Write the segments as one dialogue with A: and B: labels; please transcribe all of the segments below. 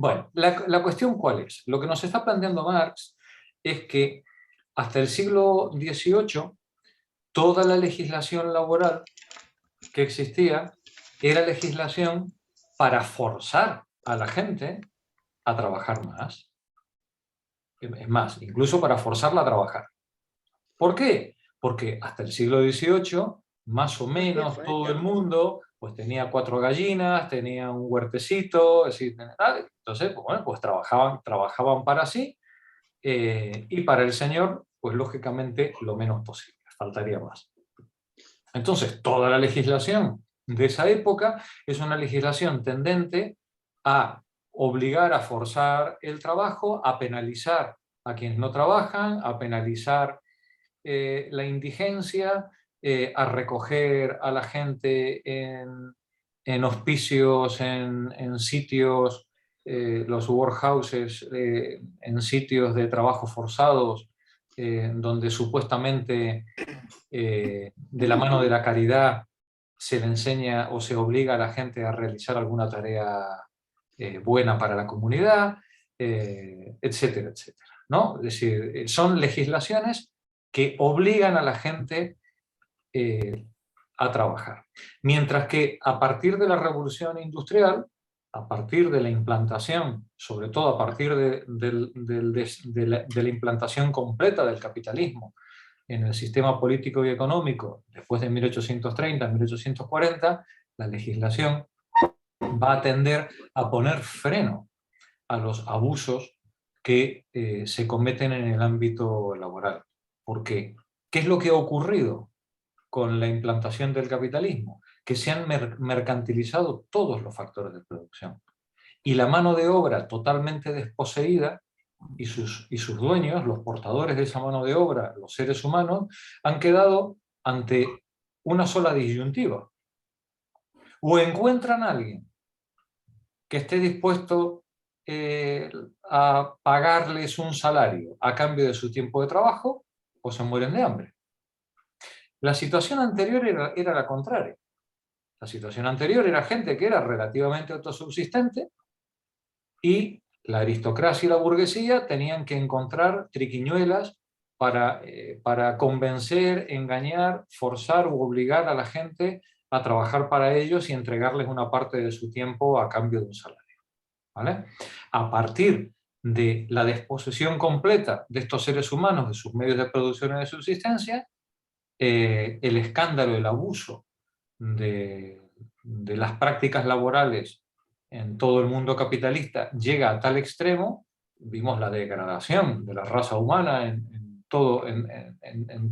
A: Bueno, la cuestión ¿cuál es? Lo que nos está planteando Marx es que hasta el siglo XVIII toda la legislación laboral que existía era legislación para forzar a la gente a trabajar más. Es más, incluso para forzarla a trabajar. ¿Por qué? Porque hasta el siglo XVIII, más o menos todo el mundo pues tenía 4 gallinas, tenía un huertecito, es decir, entonces pues, bueno, pues trabajaban para sí, y para el señor, pues lógicamente lo menos posible, faltaría más. Entonces, toda la legislación de esa época es una legislación tendente a obligar a forzar el trabajo, a penalizar a quienes no trabajan, a penalizar la indigencia, a recoger a la gente en hospicios, en sitios, los workhouses, en sitios de trabajo forzados, donde supuestamente de la mano de la caridad se le enseña o se obliga a la gente a realizar alguna tarea buena para la comunidad, etcétera, etcétera, ¿no? Es decir, son legislaciones que obligan a la gente a trabajar. Mientras que a partir de la revolución industrial, a partir de la implantación, sobre todo a partir de la implantación completa del capitalismo en el sistema político y económico, después de 1830, 1840, la legislación va a tender a poner freno a los abusos que se cometen en el ámbito laboral. ¿Por qué? ¿Qué es lo que ha ocurrido con la implantación del capitalismo? Que se han mercantilizado todos los factores de producción. Y la mano de obra totalmente desposeída y sus dueños, los portadores de esa mano de obra, los seres humanos, han quedado ante una sola disyuntiva. O encuentran a alguien que esté dispuesto a pagarles un salario a cambio de su tiempo de trabajo, o se mueren de hambre. La situación anterior era la contraria. La situación anterior era gente que era relativamente autosubsistente y la aristocracia y la burguesía tenían que encontrar triquiñuelas para convencer, engañar, forzar u obligar a la gente a trabajar para ellos y entregarles una parte de su tiempo a cambio de un salario. ¿Vale? A partir de la desposesión completa de estos seres humanos de sus medios de producción y de subsistencia, el escándalo, el abuso de las prácticas laborales en todo el mundo capitalista llega a tal extremo, vimos la degradación de la raza humana en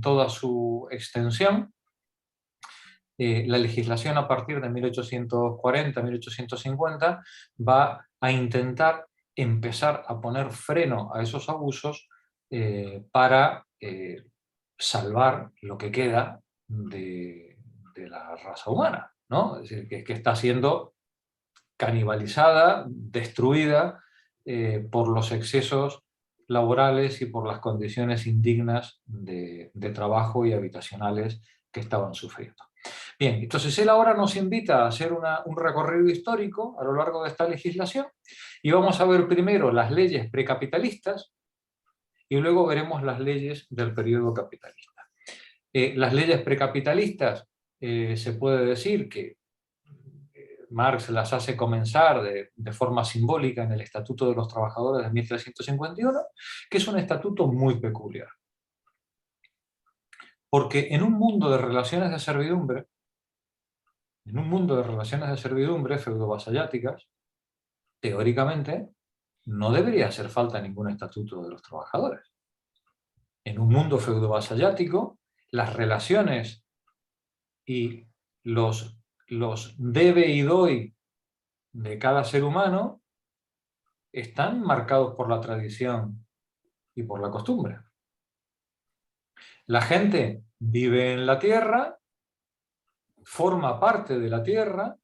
A: toda su extensión. La legislación a partir de 1840, 1850 va a intentar empezar a poner freno a esos abusos para salvar lo que queda de la raza humana, ¿no? Es decir, que está siendo canibalizada, destruida por los excesos laborales y por las condiciones indignas de trabajo y habitacionales que estaban sufriendo. Bien, entonces él ahora nos invita a hacer un recorrido histórico a lo largo de esta legislación y vamos a ver primero las leyes precapitalistas y luego veremos las leyes del periodo capitalista. Las leyes precapitalistas se puede decir que Marx las hace comenzar de forma simbólica en el Estatuto de los Trabajadores de 1351, que es un estatuto muy peculiar. Porque en un mundo de relaciones de servidumbre, feudo-vasalláticas, teóricamente, no debería hacer falta ningún estatuto de los trabajadores. En un mundo feudo-vasallático, las relaciones y los debe y doy de cada ser humano están marcados por la tradición y por la costumbre. La gente vive en la tierra, forma parte de la tierra,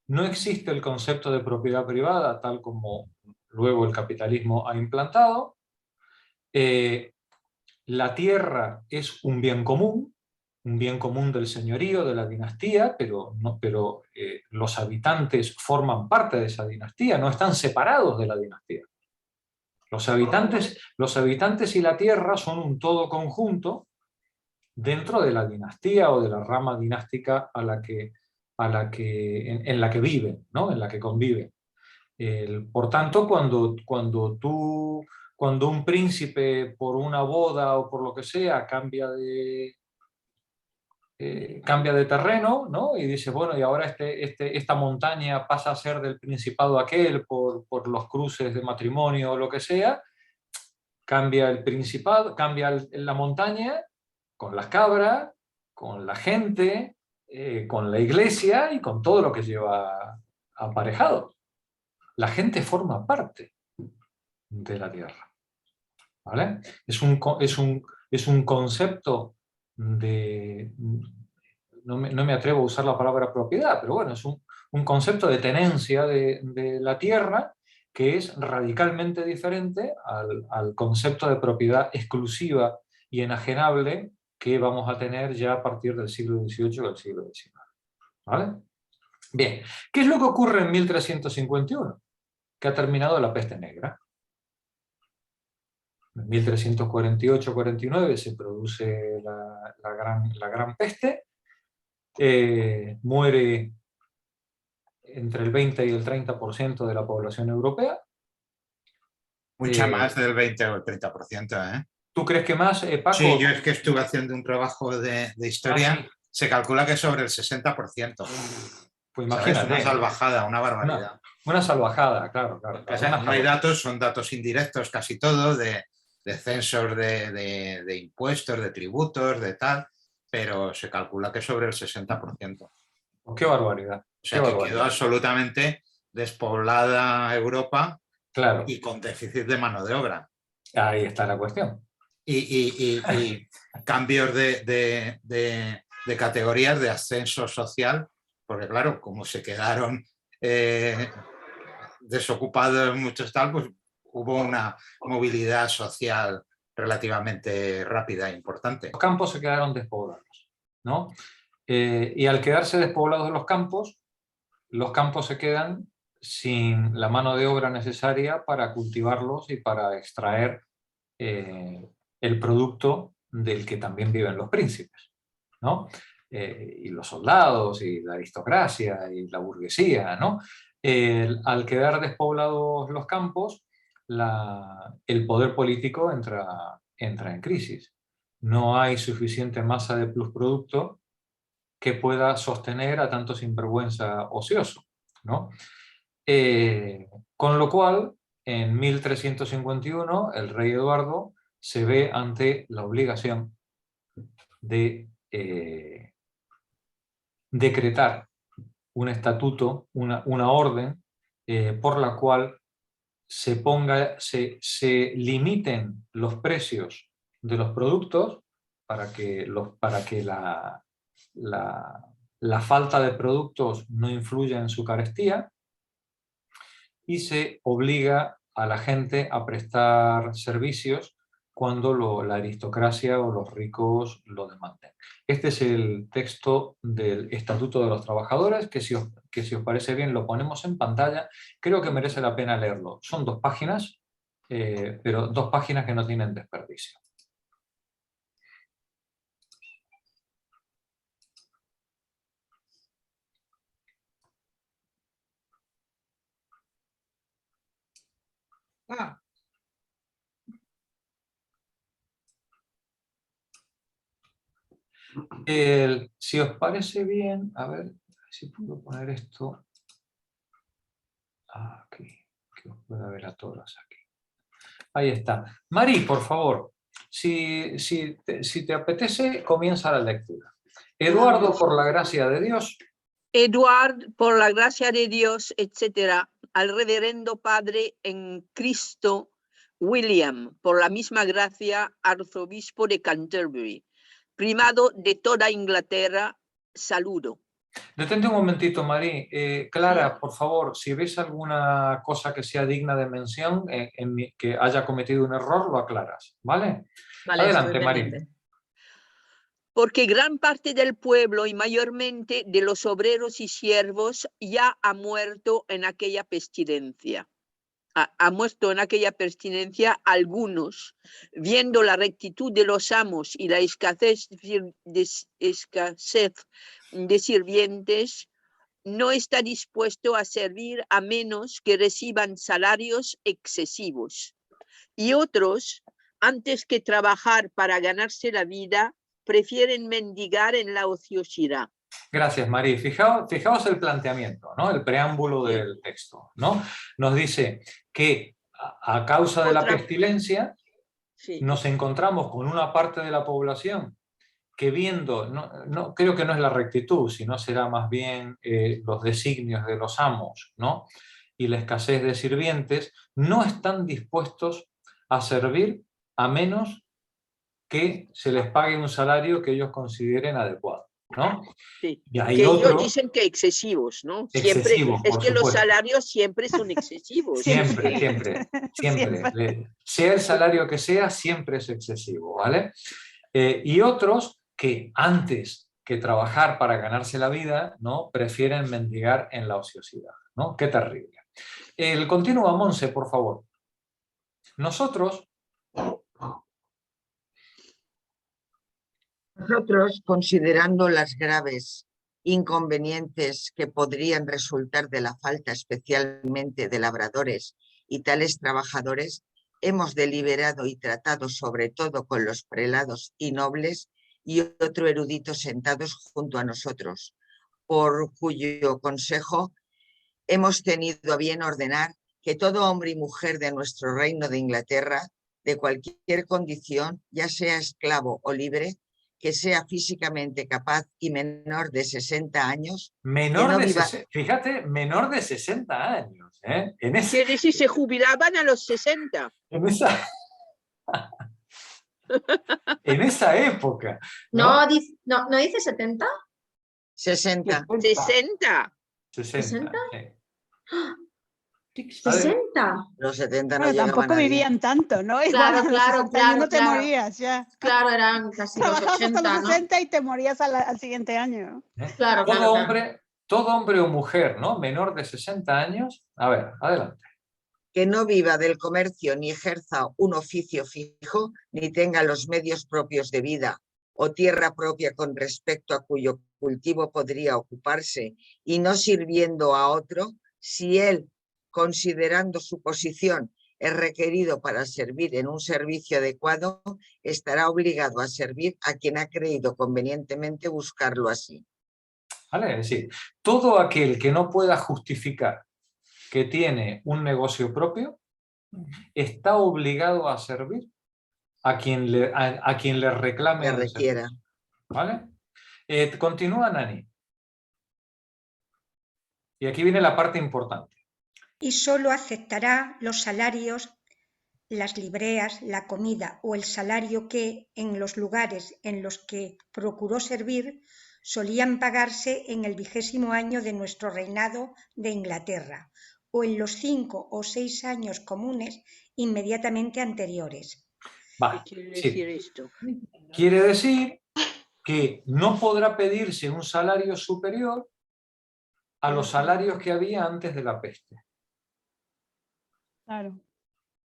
A: no existe el concepto de propiedad privada tal como luego el capitalismo ha implantado. La tierra es un bien común, un bien común del señorío, de la dinastía, pero los habitantes forman parte de esa dinastía, no están separados de la dinastía. Los habitantes y la tierra son un todo conjunto dentro de la dinastía o de la rama dinástica en la que viven, ¿no? En la que conviven. Por tanto, cuando un príncipe por una boda o por lo que sea cambia de terreno, ¿no? Y dice, bueno, y ahora esta montaña pasa a ser del principado aquel por los cruces de matrimonio o lo que sea, cambia el principado, cambia la montaña con las cabras, con la gente, con la iglesia y con todo lo que lleva aparejado. La gente forma parte de la tierra, ¿vale? Es un concepto de... No me atrevo a usar la palabra propiedad, pero bueno, es un concepto de tenencia de la tierra que es radicalmente diferente al concepto de propiedad exclusiva y enajenable que vamos a tener ya a partir del siglo XVIII o del siglo XIX. ¿Vale? Bien, ¿qué es lo que ocurre en 1351? Que ha terminado la peste negra. En 1348-49 se produce la gran peste, muere entre el 20 y el 30% de la población europea.
B: Mucha más del 20 o el 30%, ¿eh?
A: ¿Tú crees que más, Paco?
B: Sí, yo es que estuve haciendo un trabajo de historia, sí. Se calcula que sobre el 60%.
A: Pues imagínate.
B: ¿Sabes? Una salvajada, una barbaridad.
A: Una salvajada, claro.
B: No hay datos, son datos indirectos casi todos, de censos de impuestos, de tributos, de tal, pero se calcula que sobre el 60%.
A: ¡Qué barbaridad!
B: O sea, que quedó absolutamente despoblada Europa, claro, y con déficit de mano de obra.
A: Ahí está la cuestión.
B: Y cambios de categorías, de ascenso social, porque claro, como se quedaron desocupados muchos tal, pues hubo una movilidad social relativamente rápida e importante.
A: Los campos se quedaron despoblados, ¿no? Y al quedarse despoblados los campos se quedan sin la mano de obra necesaria para cultivarlos y para extraer el producto del que también viven los príncipes, ¿no? Y los soldados, y la aristocracia, y la burguesía, ¿no? Al quedar despoblados los campos, el poder político entra en crisis. No hay suficiente masa de plusproducto que pueda sostener a tanto sinvergüenza ocioso, ¿no? Con lo cual, en 1351, el rey Eduardo se ve ante la obligación de decretar un estatuto, una orden, por la cual se limiten los precios de los productos para que la falta de productos no influya en su carestía, y se obliga a la gente a prestar servicios cuando la aristocracia o los ricos lo demanden. Este es el texto del Estatuto de los Trabajadores, que si os parece bien lo ponemos en pantalla. Creo que merece la pena leerlo. Son 2 páginas, pero 2 páginas que no tienen desperdicio. Si os parece bien, a ver si puedo poner esto aquí, que os pueda ver a todos aquí. Ahí está. Mari, por favor, si te apetece, comienza la lectura. Eduardo, por la gracia de Dios.
C: Eduardo, por la gracia de Dios, etc. Al reverendo padre en Cristo, William, por la misma gracia, arzobispo de Canterbury, primado de toda Inglaterra, saludo.
A: Detente un momentito, Mari. Clara, por favor, si ves alguna cosa que sea digna de mención, que haya cometido un error, lo aclaras, ¿vale?
C: Vale,
A: adelante, Mari.
C: porque gran parte del pueblo y mayormente de los obreros y siervos ya ha muerto en aquella pestilencia. Ha muerto en aquella pestilencia algunos, viendo la rectitud de los amos y la escasez de sirvientes, no está dispuesto a servir a menos que reciban salarios excesivos. Y otros, antes que trabajar para ganarse la vida, prefieren mendigar en la ociosidad.
A: Gracias, María. Fijaos el planteamiento, ¿no? El preámbulo del texto, ¿no? Nos dice que a causa de la pestilencia nos encontramos con una parte de la población que viendo, creo que no es la rectitud, sino será más bien los designios de los amos, ¿no? Y la escasez de sirvientes, no están dispuestos a servir a menos que se les pague un salario que ellos consideren adecuado, ¿no?
C: Sí.
A: Y hay
C: que
A: otro,
C: ellos dicen que excesivos, ¿no?
A: Excesivos,
C: siempre, es que
A: supuesto.
C: los salarios siempre son excesivos.
A: Siempre. Sea el salario que sea, siempre es excesivo, ¿vale? Y otros que antes que trabajar para ganarse la vida, ¿no? Prefieren mendigar en la ociosidad, ¿no? Qué terrible. El continúa, Monse, por favor. Nosotros,
D: considerando las graves inconvenientes que podrían resultar de la falta especialmente de labradores y tales trabajadores, hemos deliberado y tratado sobre todo con los prelados y nobles y otro erudito sentados junto a nosotros, por cuyo consejo hemos tenido a bien ordenar que todo hombre y mujer de nuestro reino de Inglaterra, de cualquier condición, ya sea esclavo o libre, que sea físicamente capaz y menor de 60 años.
A: Fíjate, menor de 60 años. ¿eh?
C: Quiere decir, se jubilaban a los 60.
A: En esa época.
E: No dice 70.
D: 60.
C: 60.
A: 60. Sí.
E: 60.
D: Los 70 no
F: Bueno,
D: llegaban
F: tampoco
D: a
F: vivían tanto, ¿no?
E: Claro,
F: Igual a los 60 años no te morías ya.
E: Claro, eran casi los
F: Trabajabas
E: 80,
F: hasta los
E: ¿no?
F: 60 y te morías al siguiente año.
E: Claro,
A: Todo hombre o mujer, ¿no? Menor de 60 años. A ver, adelante.
D: Que no viva del comercio ni ejerza un oficio fijo, ni tenga los medios propios de vida o tierra propia con respecto a cuyo cultivo podría ocuparse y no sirviendo a otro, si él, considerando su posición, es requerido para servir en un servicio adecuado, estará obligado a servir a quien ha creído convenientemente buscarlo así.
A: ¿Vale? Es decir, todo aquel que no pueda justificar que tiene un negocio propio, está obligado a servir a quien le reclame.
D: Que requiera.
A: ¿Vale? Continúa, Nani. Y aquí viene la parte importante.
G: Y solo aceptará los salarios, las libreas, la comida o el salario que, en los lugares en los que procuró servir, solían pagarse en el 20º año de nuestro reinado de Inglaterra, o en los 5 o 6 años comunes inmediatamente anteriores.
A: Vale,
C: ¿Qué quiere decir esto?
A: Quiere decir que no podrá pedirse un salario superior a los salarios que había antes de la peste.
F: Claro.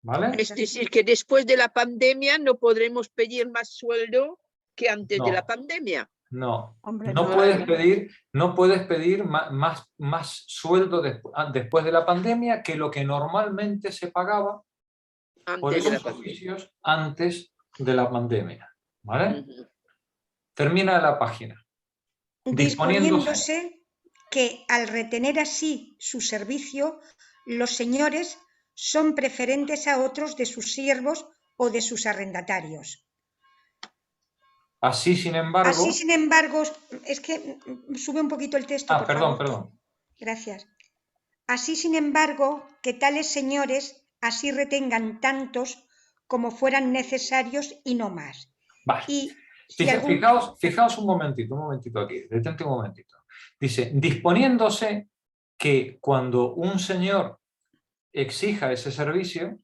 A: ¿Vale?
C: Es decir, que después de la pandemia no podremos pedir más sueldo que antes de la pandemia.
A: No,
F: Hombre,
A: no puedes pedir más sueldo después de la pandemia que lo que normalmente se pagaba por esos oficios antes de la pandemia. ¿Vale? Termina la página.
G: Disponiéndose que al retener así su servicio, los señores son preferentes a otros de sus siervos o de sus arrendatarios.
A: Así, sin embargo,
G: es que sube un poquito el texto. por
A: perdón,
G: favor.
A: perdón.
G: Gracias. Así, sin embargo, que tales señores así retengan tantos como fueran necesarios y no más.
A: Vale.
G: Y
A: fijaos un momentito aquí, detente un momentito. Dice, disponiéndose que cuando un señor exija ese servicio,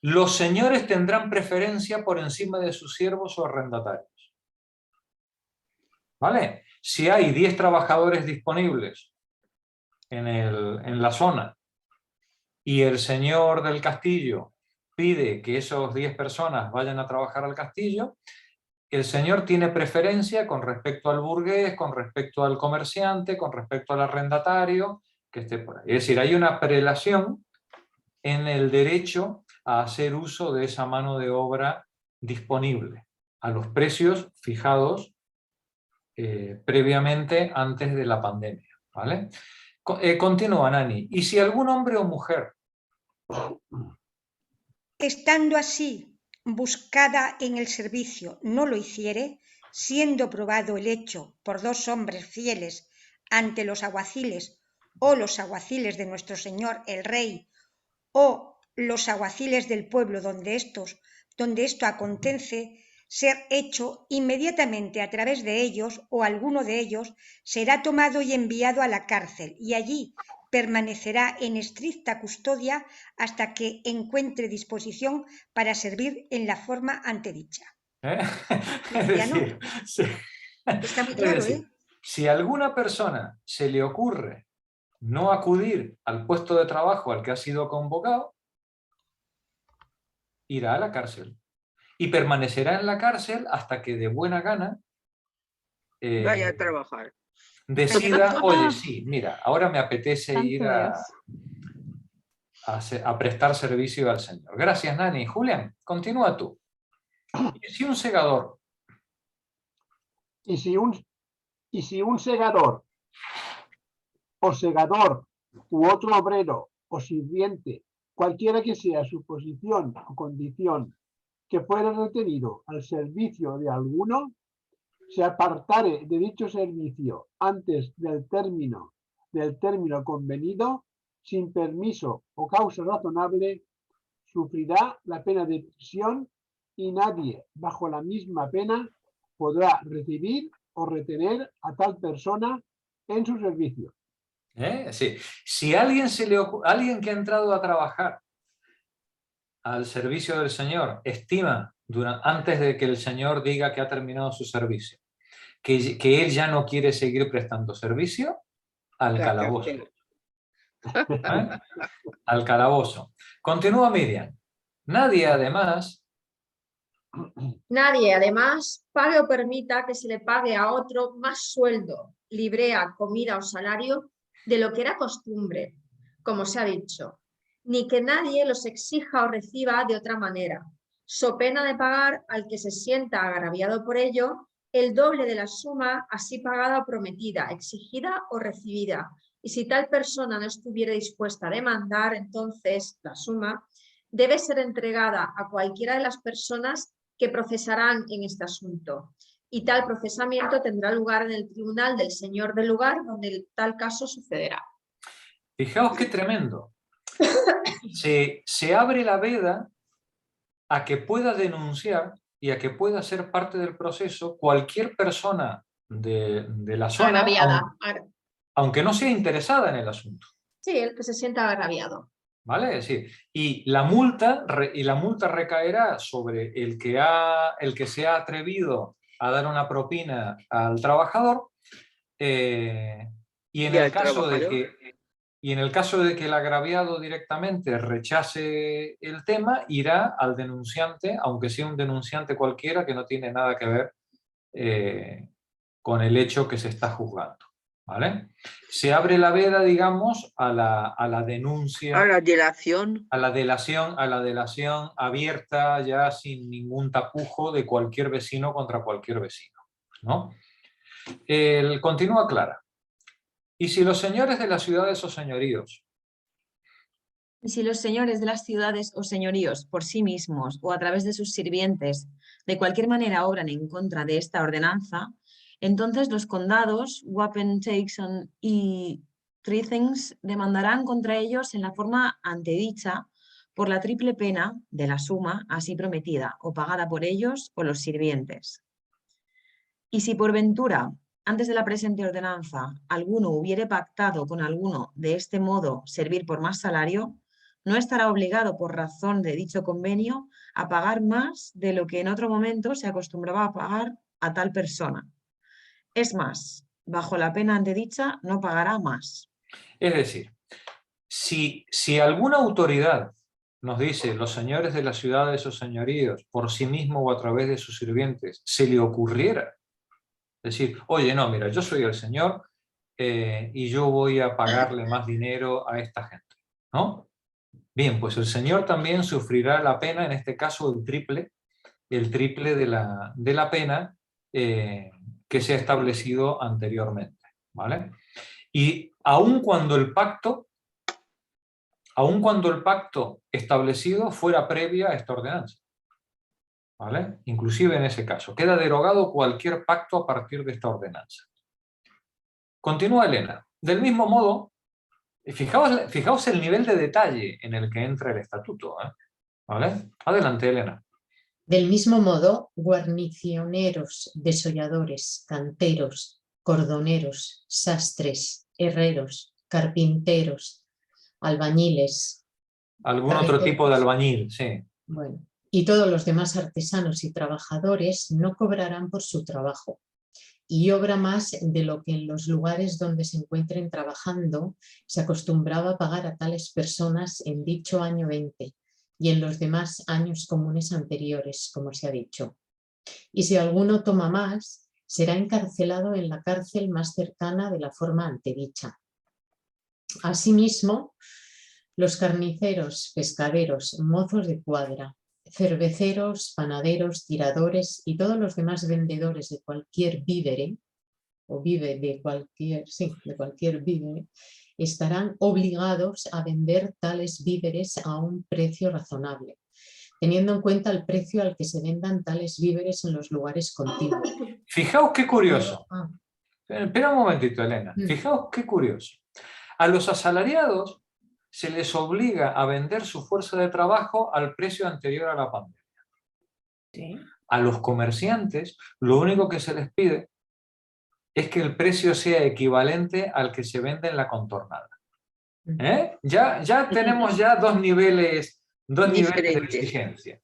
A: los señores tendrán preferencia por encima de sus siervos o arrendatarios. ¿vale? Si hay 10 trabajadores disponibles en la zona y el señor del castillo pide que esos 10 personas vayan a trabajar al castillo, el señor tiene preferencia con respecto al burgués, con respecto al comerciante, con respecto al arrendatario que esté por ahí. Es decir, hay una prelación en el derecho a hacer uso de esa mano de obra disponible a los precios fijados previamente antes de la pandemia, ¿vale? Continúa, Nani. ¿Y si algún hombre o mujer,
G: estando así buscada en el servicio, no lo hiciere, siendo probado el hecho por 2 hombres fieles ante los alguaciles o los alguaciles de nuestro Señor el Rey o los alguaciles del pueblo donde esto acontece, ser hecho inmediatamente a través de ellos o alguno de ellos será tomado y enviado a la cárcel y allí permanecerá en estricta custodia hasta que encuentre disposición para servir en la forma antedicha.
A: Es
G: Ya no.
A: decir, sí.
G: Está muy
A: Es
G: claro,
A: decir, si a alguna persona se le ocurre no acudir al puesto de trabajo al que ha sido convocado, irá a la cárcel. Y permanecerá en la cárcel hasta que de buena gana
C: Vaya a trabajar.
A: decida, oye, sí, mira, ahora me apetece
F: Santo
A: ir
F: Dios.
A: a prestar servicio al Señor. Gracias, Nani. Julián, continúa tú. ¿Y si un segador?
H: Y si un segador o segador u otro obrero o sirviente, cualquiera que sea su posición o condición, que fuera retenido al servicio de alguno, se apartare de dicho servicio antes del término convenido, sin permiso o causa razonable, sufrirá la pena de prisión y nadie, bajo la misma pena, podrá recibir o retener a tal persona en su servicio.
A: Sí. Si alguien alguien que ha entrado a trabajar al servicio del Señor estima antes de que el Señor diga que ha terminado su servicio, que él ya no quiere seguir prestando servicio, al calabozo. ¿Eh? Al calabozo. Continúa Miriam. Nadie además
E: pague o permita que se le pague a otro más sueldo, librea, comida o salario de lo que era costumbre, como se ha dicho, ni que nadie los exija o reciba de otra manera, so pena de pagar al que se sienta agraviado por ello el doble de la suma así pagada o prometida, exigida o recibida. Y si tal persona no estuviera dispuesta a demandar, entonces la suma debe ser entregada a cualquiera de las personas que procesarán en este asunto. Y tal procesamiento tendrá lugar en el tribunal del señor del lugar donde tal caso sucederá.
A: Fijaos qué tremendo. Se abre la veda a que pueda denunciar y a que pueda ser parte del proceso cualquier persona de la zona,
E: Agraviada.
A: aunque no sea interesada en el asunto.
E: Sí, el que se sienta agraviado.
A: ¿Vale? Es decir, y la multa recaerá sobre el que se ha atrevido a dar una propina al trabajador y en el caso de que el agraviado directamente rechace el tema, irá al denunciante, aunque sea un denunciante cualquiera que no tiene nada que ver con el hecho que se está juzgando. ¿Vale? Se abre la veda, digamos, a la denuncia,
C: a la delación,
A: a la delación abierta, ya sin ningún tapujo de cualquier vecino contra cualquier vecino, ¿no? Continúa Clara. ¿Y si los señores de las ciudades o señoríos?
I: Y si los señores de las ciudades o señoríos por sí mismos o a través de sus sirvientes de cualquier manera obran en contra de esta ordenanza, entonces los condados, wapentake y trithings demandarán contra ellos en la forma antedicha por la triple pena de la suma así prometida o pagada por ellos o los sirvientes. Y si por ventura, antes de la presente ordenanza, alguno hubiere pactado con alguno de este modo servir por más salario, no estará obligado por razón de dicho convenio a pagar más de lo que en otro momento se acostumbraba a pagar a tal persona. Es más, bajo la pena antedicha no pagará más.
A: Es decir, si alguna autoridad nos dice, los señores de las ciudades o señoríos, por sí mismo o a través de sus sirvientes, se le ocurriera decir, oye, no, mira, yo soy el señor y yo voy a pagarle más dinero a esta gente, ¿no? Bien, pues el señor también sufrirá la pena, en este caso el triple de la pena que se ha establecido anteriormente, ¿vale? Y aun cuando el pacto establecido fuera previa a esta ordenanza, ¿vale? Inclusive en ese caso, queda derogado cualquier pacto a partir de esta ordenanza. Continúa Elena. Del mismo modo, fijaos el nivel de detalle en el que entra el estatuto, ¿vale? Adelante, Elena.
J: Del mismo modo, guarnicioneros, desolladores, canteros, cordoneros, sastres, herreros, carpinteros, albañiles.
A: Algún otro tipo de albañil, sí.
J: Bueno, y todos los demás artesanos y trabajadores no cobrarán por su trabajo y obra más de lo que en los lugares donde se encuentren trabajando se acostumbraba a pagar a tales personas en dicho año 20 y en los demás años comunes anteriores, como se ha dicho. Y si alguno toma más, será encarcelado en la cárcel más cercana de la forma antedicha. Asimismo, los carniceros, pescaderos, mozos de cuadra, cerveceros, panaderos, tiradores y todos los demás vendedores de cualquier vívere, o de cualquier vívere, estarán obligados a vender tales víveres a un precio razonable, teniendo en cuenta el precio al que se vendan tales víveres en los lugares contiguos.
A: Fijaos qué curioso. Espera un momentito, Elena. Fijaos qué curioso. A los asalariados se les obliga a vender su fuerza de trabajo al precio anterior a la pandemia.
J: ¿Sí?
A: A los comerciantes lo único que se les pide es que el precio sea equivalente al que se vende en la contornada. Ya tenemos ya dos niveles de exigencia,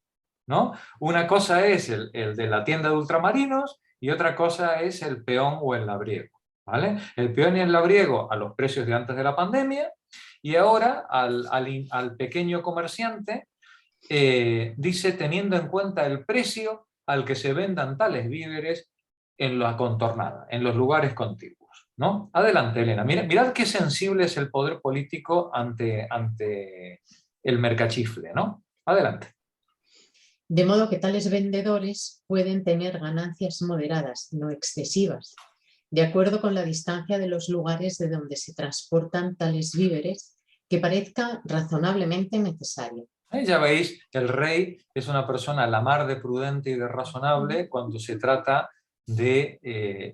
A: ¿no? Una cosa es el de la tienda de ultramarinos y otra cosa es el peón o el labriego, ¿vale? El peón y el labriego a los precios de antes de la pandemia y ahora al pequeño comerciante dice teniendo en cuenta el precio al que se vendan tales víveres en la contornada, en los lugares contiguos, ¿no? Adelante, Elena. Mirad qué sensible es el poder político ante el mercachifle, ¿no? Adelante.
J: De modo que tales vendedores pueden tener ganancias moderadas, no excesivas, de acuerdo con la distancia de los lugares de donde se transportan tales víveres que parezca razonablemente necesario.
A: Ya veis, el rey es una persona la mar de prudente y de razonable cuando se trata de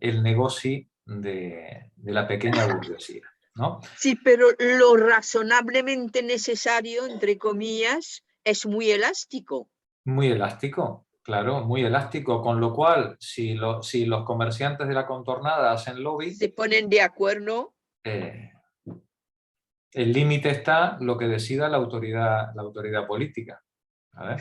A: el negocio de la pequeña burguesía, ¿no?
C: Sí, pero lo razonablemente necesario, entre comillas, es muy elástico.
A: Muy elástico, claro, muy elástico, con lo cual, si los comerciantes de la contornada hacen lobby...
C: Se ponen de acuerdo.
A: El límite está lo que decida la autoridad política, ¿vale?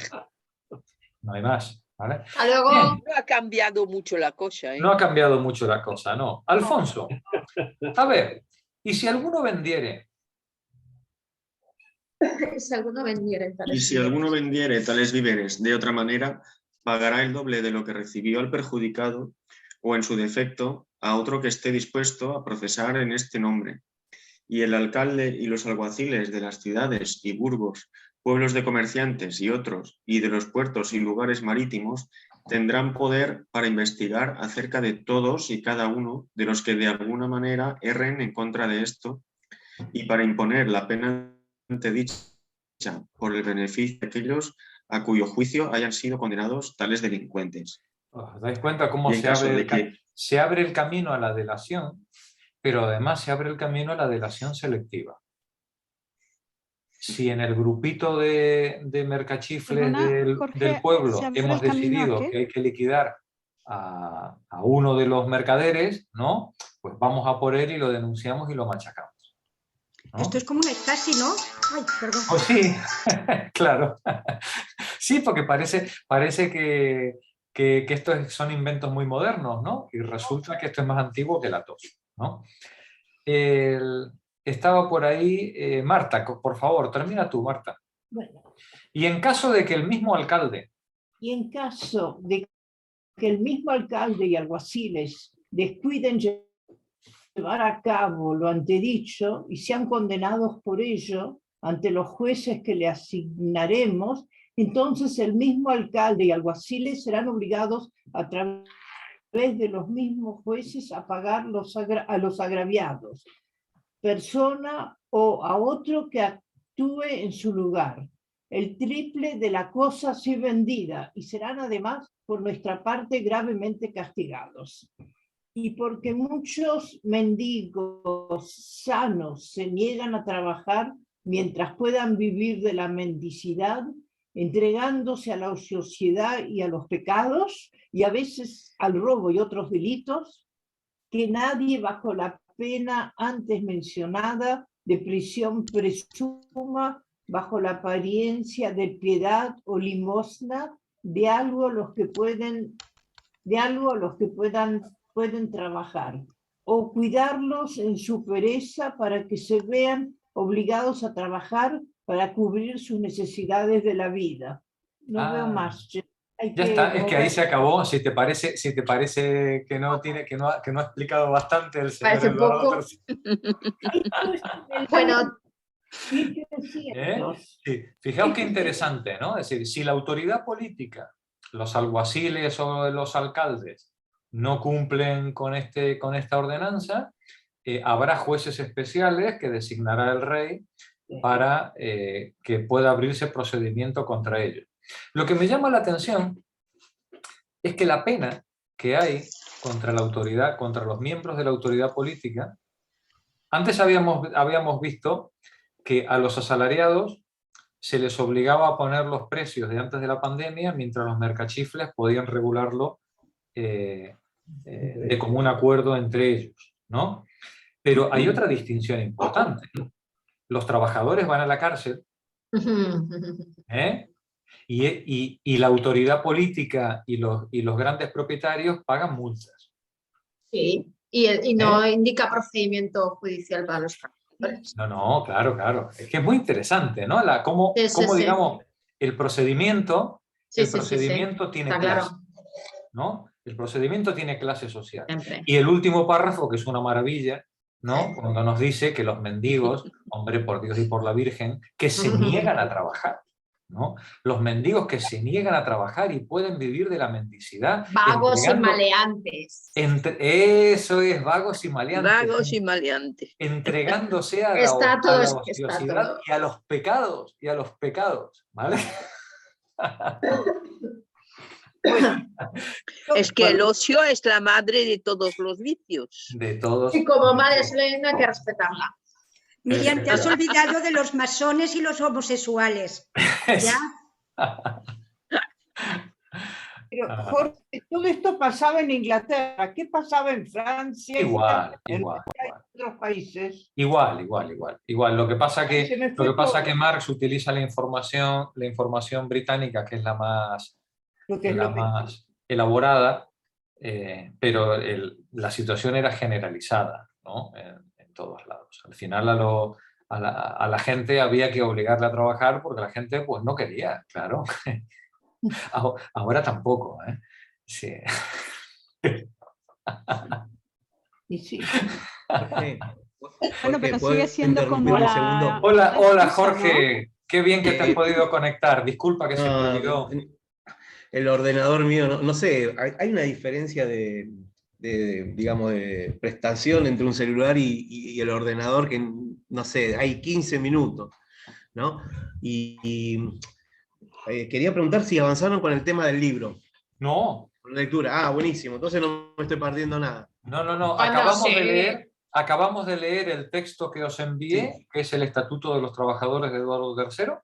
A: No hay más, ¿vale?
E: Luego...
C: No ha cambiado mucho la cosa, ¿eh?
A: No ha cambiado mucho la cosa, no. Alfonso, a ver, ¿y si alguno vendiere?
E: Si alguno vendiere tales
K: Y si alguno vendiere tales víveres de otra manera, pagará el doble de lo que recibió al perjudicado o, en su defecto, a otro que esté dispuesto a procesar en este nombre. Y el alcalde y los alguaciles de las ciudades y burgos, pueblos de comerciantes y otros, y de los puertos y lugares marítimos, tendrán poder para investigar acerca de todos y cada uno de los que de alguna manera erren en contra de esto, y para imponer la pena antedicha por el beneficio de aquellos a cuyo juicio hayan sido condenados tales delincuentes.
A: ¿Os dais cuenta cómo se abre el camino a la delación? Pero además se abre el camino a la delación selectiva. Si en el grupito de mercachifles del pueblo hemos decidido que hay que liquidar a uno de los mercaderes, ¿no? Pues vamos a por él y lo denunciamos y lo machacamos, ¿no?
G: Esto es como una estasi, ¿no? Ay, perdón.
A: Pues sí, claro. Sí, porque parece que estos son inventos muy modernos, ¿no? Y resulta que esto es más antiguo que la tos, ¿no? Estaba por ahí Marta, por favor, termina tú, Marta.
L: Bueno,
A: Y en caso de que el mismo alcalde...
L: y en caso de que el mismo alcalde y alguaciles descuiden llevar a cabo lo antedicho y sean condenados por ello ante los jueces que le asignaremos, entonces el mismo alcalde y alguaciles serán obligados a través de los mismos jueces a pagar a los agraviados, persona o a otro que actúe en su lugar, el triple de la cosa así vendida, y serán además por nuestra parte gravemente castigados. Y porque muchos mendigos sanos se niegan a trabajar mientras puedan vivir de la mendicidad, entregándose a la ociosidad y a los pecados, y a veces al robo y otros delitos, que nadie bajo la pena antes mencionada de prisión presuma, bajo la apariencia de piedad o limosna, de algo a los que pueden trabajar, o cuidarlos en su pereza para que se vean obligados a trabajar para cubrir sus necesidades de la vida. No veo más.
A: Ya está, es que ahí se acabó. Si te parece que no ha explicado bastante el señor
E: Parece
A: Eduardo
E: poco.
A: III.
E: Bueno,
A: Sí. Fijaos qué interesante, ¿no? Es decir, si la autoridad política, los alguaciles o los alcaldes, no cumplen con esta ordenanza, habrá jueces especiales que designará el rey para que pueda abrirse procedimiento contra ellos. Lo que me llama la atención es que la pena que hay contra la autoridad, contra los miembros de la autoridad política, antes habíamos visto que a los asalariados se les obligaba a poner los precios de antes de la pandemia, mientras los mercachifles podían regularlo de común acuerdo entre ellos, ¿no? Pero hay otra distinción importante. Los trabajadores van a la cárcel, y la autoridad política y los grandes propietarios pagan multas.
E: sí, y no indica procedimiento judicial para los trabajadores.
A: No, claro. Es que es muy interesante, ¿no? Cómo digamos, el procedimiento tiene
E: Está
A: clase,
E: claro.
A: ¿no? El procedimiento tiene clase social.
E: Siempre.
A: Y el último párrafo, que es una maravilla, ¿no? Cuando nos dice que los mendigos, hombre, por Dios y por la Virgen, que se niegan a trabajar, ¿no? Los mendigos que se niegan a trabajar y pueden vivir de la mendicidad.
E: Vagos y maleantes.
A: Eso es, vagos y maleantes.
C: Vagos y maleantes.
A: Entregándose a
E: Está todo,
A: la ociosidad y a los pecados, ¿vale?
C: Es que el ocio es la madre de todos los vicios.
A: De todos.
E: Y como madre solemne hay que respetarla.
G: Miriam, te has olvidado de los masones y los homosexuales. ¿Ya?
L: Pero, Jorge, todo esto pasaba en Inglaterra. ¿Qué pasaba en Francia?
A: Igual.
L: otros países?
A: Igual. Lo que pasa que Marx utiliza la información británica, que es la más elaborada, pero la situación era generalizada, ¿no? En todos lados. Al final a la gente había que obligarle a trabajar porque la gente pues no quería, claro. Ahora tampoco, ¿eh? Sí.
L: Y sí.
F: Bueno, pero sigue siendo como la...
A: Hola Jorge, qué bien que te has podido conectar. Disculpa que se me olvidó.
M: El ordenador mío, no sé, hay una diferencia digamos, de prestación entre un celular y el ordenador que, no sé, hay 15 minutos, ¿no? Quería preguntar si avanzaron con el tema del libro.
A: No.
M: Con lectura. Ah, buenísimo, entonces no me estoy perdiendo nada.
A: No. Acabamos de leer el texto que os envié, que es el Estatuto de los Trabajadores de Eduardo III.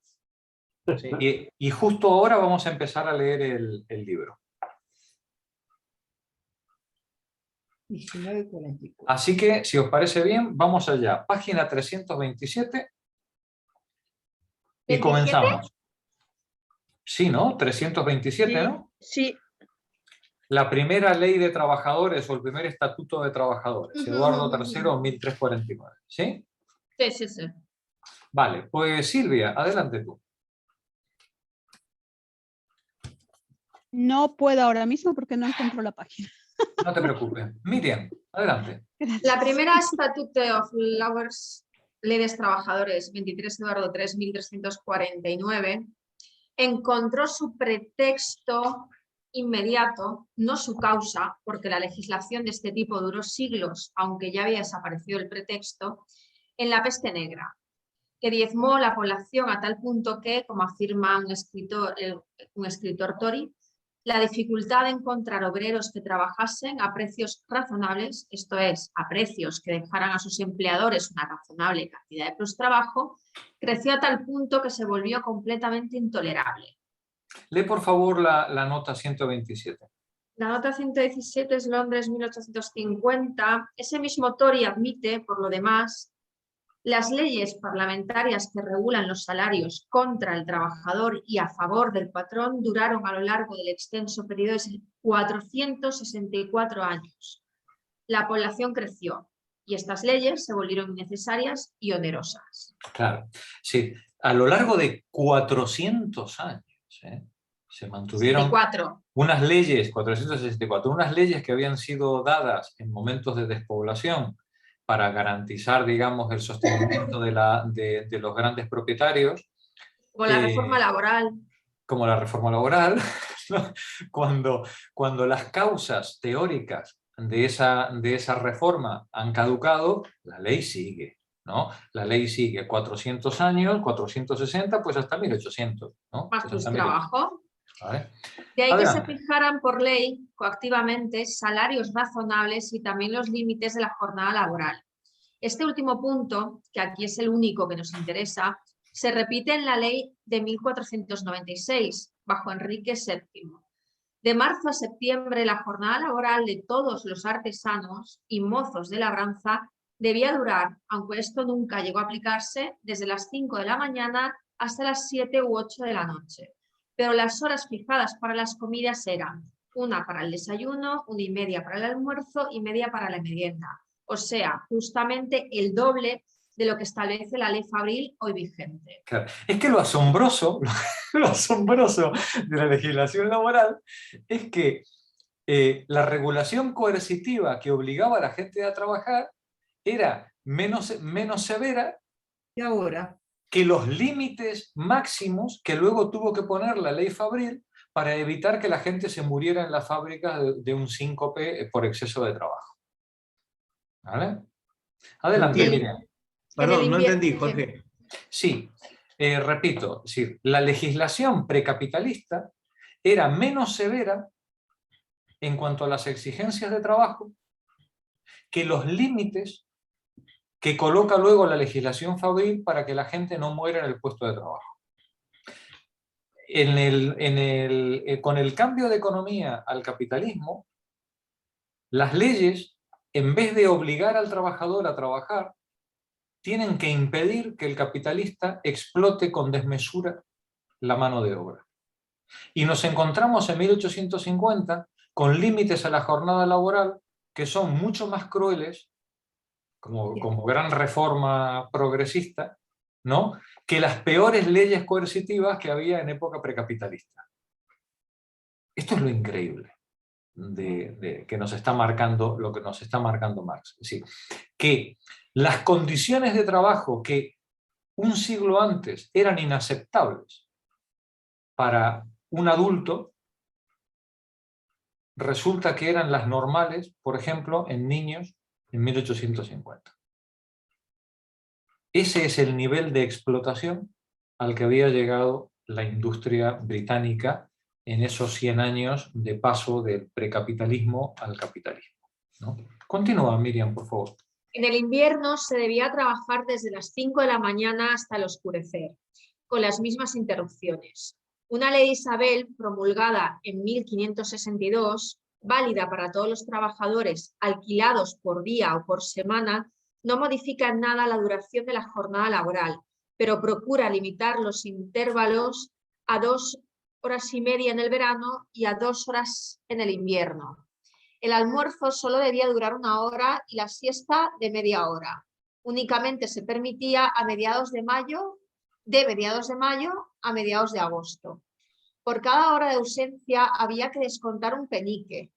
A: Sí. Y justo ahora vamos a empezar a leer el libro.
L: 19:44.
A: Así que, si os parece bien, vamos allá. Página 327. Y comenzamos. Sí, ¿no? 327, ¿no?
C: Sí.
A: La primera ley de trabajadores o el primer estatuto de trabajadores, Eduardo III, 1349. ¿Sí?
E: Sí, sí, sí.
A: Vale, pues Silvia, adelante tú.
F: No puedo ahora mismo porque no encuentro la página.
A: No te preocupes. Miriam, adelante.
E: La primera Statute of Labour's, Ley de Trabajadores, 23 Eduardo III, 1349, encontró su pretexto inmediato, no su causa, porque la legislación de este tipo duró siglos, aunque ya había desaparecido el pretexto, en la peste negra, que diezmó la población a tal punto que, como afirma un escritor Tory, la dificultad de encontrar obreros que trabajasen a precios razonables, esto es, a precios que dejaran a sus empleadores una razonable cantidad de trabajo, creció a tal punto que se volvió completamente intolerable.
A: Lee por favor la nota 127.
E: La nota 117 es Londres 1850. Ese mismo Tory admite, por lo demás, las leyes parlamentarias que regulan los salarios contra el trabajador y a favor del patrón duraron a lo largo del extenso periodo de 464 años. La población creció y estas leyes se volvieron innecesarias y onerosas.
A: Claro, sí, a lo largo de 400 años se mantuvieron
E: 64.
A: unas leyes, 464, unas leyes que habían sido dadas en momentos de despoblación para garantizar, digamos, el sostenimiento de los grandes propietarios.
E: Como la reforma laboral.
A: Como la reforma laboral, ¿no? Cuando las causas teóricas de esa reforma han caducado, la ley sigue, ¿no? La ley sigue 400 años, 460, pues hasta 1800, ¿no?
E: Más
A: Pues
E: tu trabajo.
A: ¿Vale?
E: De ahí que se
A: Adelante.
E: fijaran por ley coactivamente salarios razonables y también los límites de la jornada laboral. Este último punto, que aquí es el único que nos interesa, se repite en la ley de 1496, bajo Enrique VII. De marzo a septiembre, la jornada laboral de todos los artesanos y mozos de labranza debía durar, aunque esto nunca llegó a aplicarse, desde las 5 de la mañana hasta las 7 u 8 de la noche. Pero las horas fijadas para las comidas eran una para el desayuno, 1:30 para el almuerzo y media para la merienda. O sea, justamente el doble de lo que establece la ley fabril hoy vigente.
A: Claro. Es que lo asombroso de la legislación laboral es que la regulación coercitiva que obligaba a la gente a trabajar era menos severa
L: ¿Y ahora?
A: que los límites máximos que luego tuvo que poner la ley fabril para evitar que la gente se muriera en las fábricas de un síncope por exceso de trabajo. ¿Vale? Adelante, Miriam.
M: Perdón, no entendí, Jorge.
A: Sí, repito, sí, la legislación precapitalista era menos severa en cuanto a las exigencias de trabajo que los límites que coloca luego la legislación fabril para que la gente no muera en el puesto de trabajo. Con el cambio de economía al capitalismo, las leyes, en vez de obligar al trabajador a trabajar, tienen que impedir que el capitalista explote con desmesura la mano de obra. Y nos encontramos en 1850 con límites a la jornada laboral que son mucho más crueles, como gran reforma progresista, ¿no?, que las peores leyes coercitivas que había en época precapitalista. Esto es lo increíble que nos está marcando, lo que nos está marcando Marx. Es decir, que las condiciones de trabajo que un siglo antes eran inaceptables para un adulto, resulta que eran las normales, por ejemplo, en niños en 1850. Ese es el nivel de explotación al que había llegado la industria británica en esos 100 años de paso del precapitalismo al capitalismo, ¿no? Continúa, Miriam, por favor.
E: En el invierno se debía trabajar desde las 5 de la mañana hasta el oscurecer, con las mismas interrupciones. Una ley de Isabel, promulgada en 1562, válida para todos los trabajadores alquilados por día o por semana, no modifica en nada la duración de la jornada laboral, pero procura limitar los intervalos a 2 horas y media en el verano y a 2 horas en el invierno. El almuerzo solo debía durar 1 hora y la siesta de media hora. Únicamente se permitía a mediados de mayo a mediados de agosto. Por cada hora de ausencia había que descontar un penique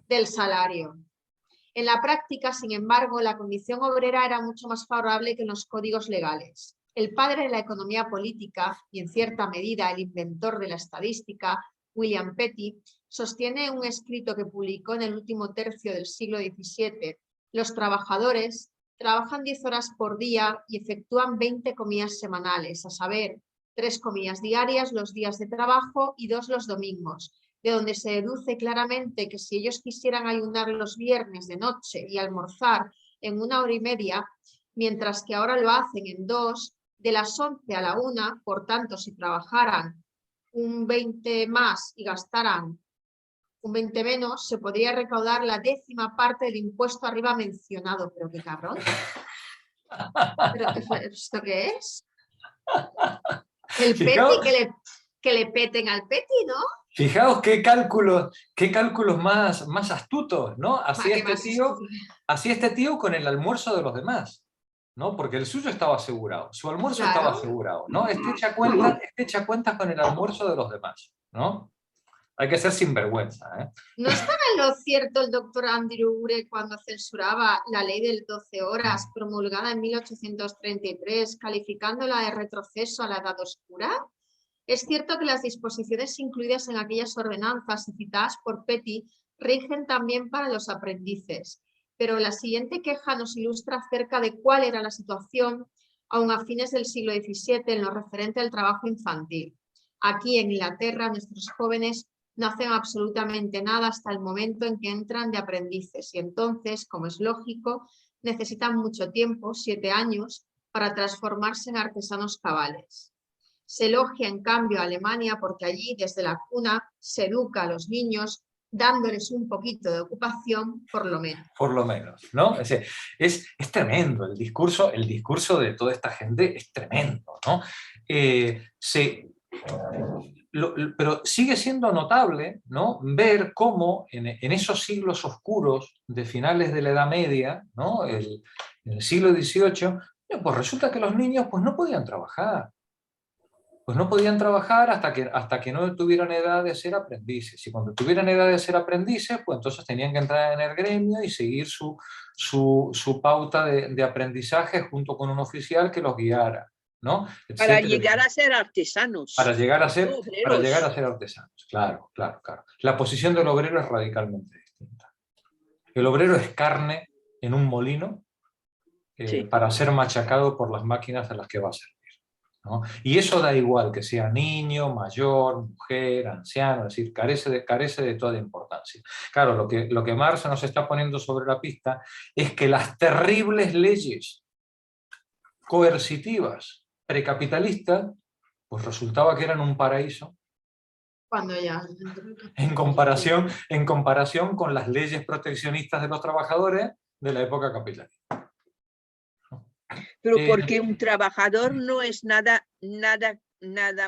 E: del salario. En la práctica, sin embargo, la condición obrera era mucho más favorable que en los códigos legales. El padre de la economía política y, en cierta medida, el inventor de la estadística, William Petty, sostiene en un escrito que publicó en el último tercio del siglo XVII: los trabajadores trabajan 10 horas por día y efectúan 20 comidas semanales, a saber, 3 comidas diarias los días de trabajo y 2 los domingos, de donde se deduce claramente que si ellos quisieran ayunar los viernes de noche y almorzar en 1 hora y media, mientras que ahora lo hacen en 2, de las 11 a la 1, por tanto, si trabajaran un 20 más y gastaran un 20 menos, se podría recaudar la 10ª parte del impuesto arriba mencionado. Pero qué cabrón. ¿Pero esto qué es? El Petty, que le peten al Petty, ¿no?
A: Fijaos qué cálculos más astutos, ¿no? Hacía este tío con el almuerzo de los demás, ¿no? Porque el suyo estaba asegurado, su almuerzo estaba asegurado, ¿no? Este echa cuentas con el almuerzo de los demás, ¿no? Hay que ser sinvergüenza, ¿eh?
E: ¿No estaba en lo cierto el doctor Andrew Ure cuando censuraba la ley de 12 horas promulgada en 1833, calificándola de retroceso a la Edad Oscura? Es cierto que las disposiciones incluidas en aquellas ordenanzas y citadas por Petty rigen también para los aprendices, pero la siguiente queja nos ilustra acerca de cuál era la situación aún a fines del siglo XVII en lo referente al trabajo infantil. Aquí en Inglaterra nuestros jóvenes no hacen absolutamente nada hasta el momento en que entran de aprendices y entonces, como es lógico, necesitan mucho tiempo, 7 años, para transformarse en artesanos cabales. Se elogia en cambio a Alemania porque allí desde la cuna se educa a los niños dándoles un poquito de ocupación, por lo menos.
A: Por lo menos, ¿no? Es tremendo el discurso de toda esta gente, es tremendo, ¿no? Pero sigue siendo notable, ¿no?, ver cómo en esos siglos oscuros de finales de la Edad Media, ¿no?, en el siglo XVIII, pues resulta que los niños pues no podían trabajar. Pues no podían trabajar hasta que no tuvieran edad de ser aprendices. Y cuando tuvieran edad de ser aprendices, pues entonces tenían que entrar en el gremio y seguir su pauta de aprendizaje junto con un oficial que los guiara, ¿no?
C: Para llegar a ser artesanos.
A: Para llegar a ser artesanos, claro. La posición del obrero es radicalmente distinta. El obrero es carne en un molino para ser machacado por las máquinas a las que va a servir, ¿no? Y eso da igual que sea niño, mayor, mujer, anciano, es decir, carece de toda importancia. Claro, lo que Marx nos está poniendo sobre la pista es que las terribles leyes coercitivas precapitalistas, pues resultaba que eran un paraíso
E: Cuando ya...
A: en comparación con las leyes proteccionistas de los trabajadores de la época capitalista.
C: Pero porque un trabajador no es nada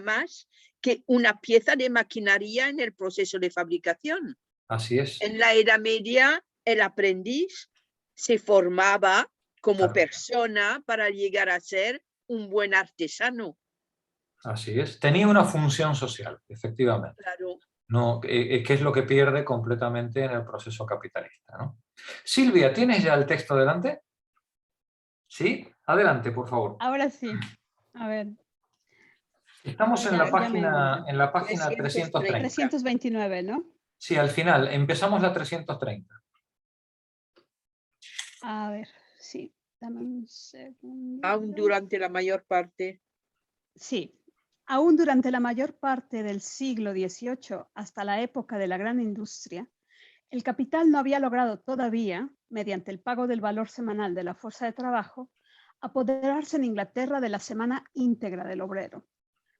C: más que una pieza de maquinaria en el proceso de fabricación.
A: Así es.
C: En la Edad Media, el aprendiz se formaba como persona para llegar a ser un buen artesano.
A: Así es. Tenía una función social, efectivamente.
C: Claro.
A: No, que es lo que pierde completamente en el proceso capitalista, ¿no? Silvia, ¿tienes ya el texto delante? ¿Sí? Adelante, por favor.
F: Ahora sí. A ver.
A: Estamos en la página 330.
F: 329, ¿no?
A: Sí, al final. Empezamos la 330.
F: A ver, sí. Dame un segundo.
C: Aún durante la mayor parte.
F: Sí. Aún durante la mayor parte del siglo XVIII, hasta la época de la gran industria, el capital no había logrado todavía, mediante el pago del valor semanal de la fuerza de trabajo, apoderarse en Inglaterra de la semana íntegra del obrero,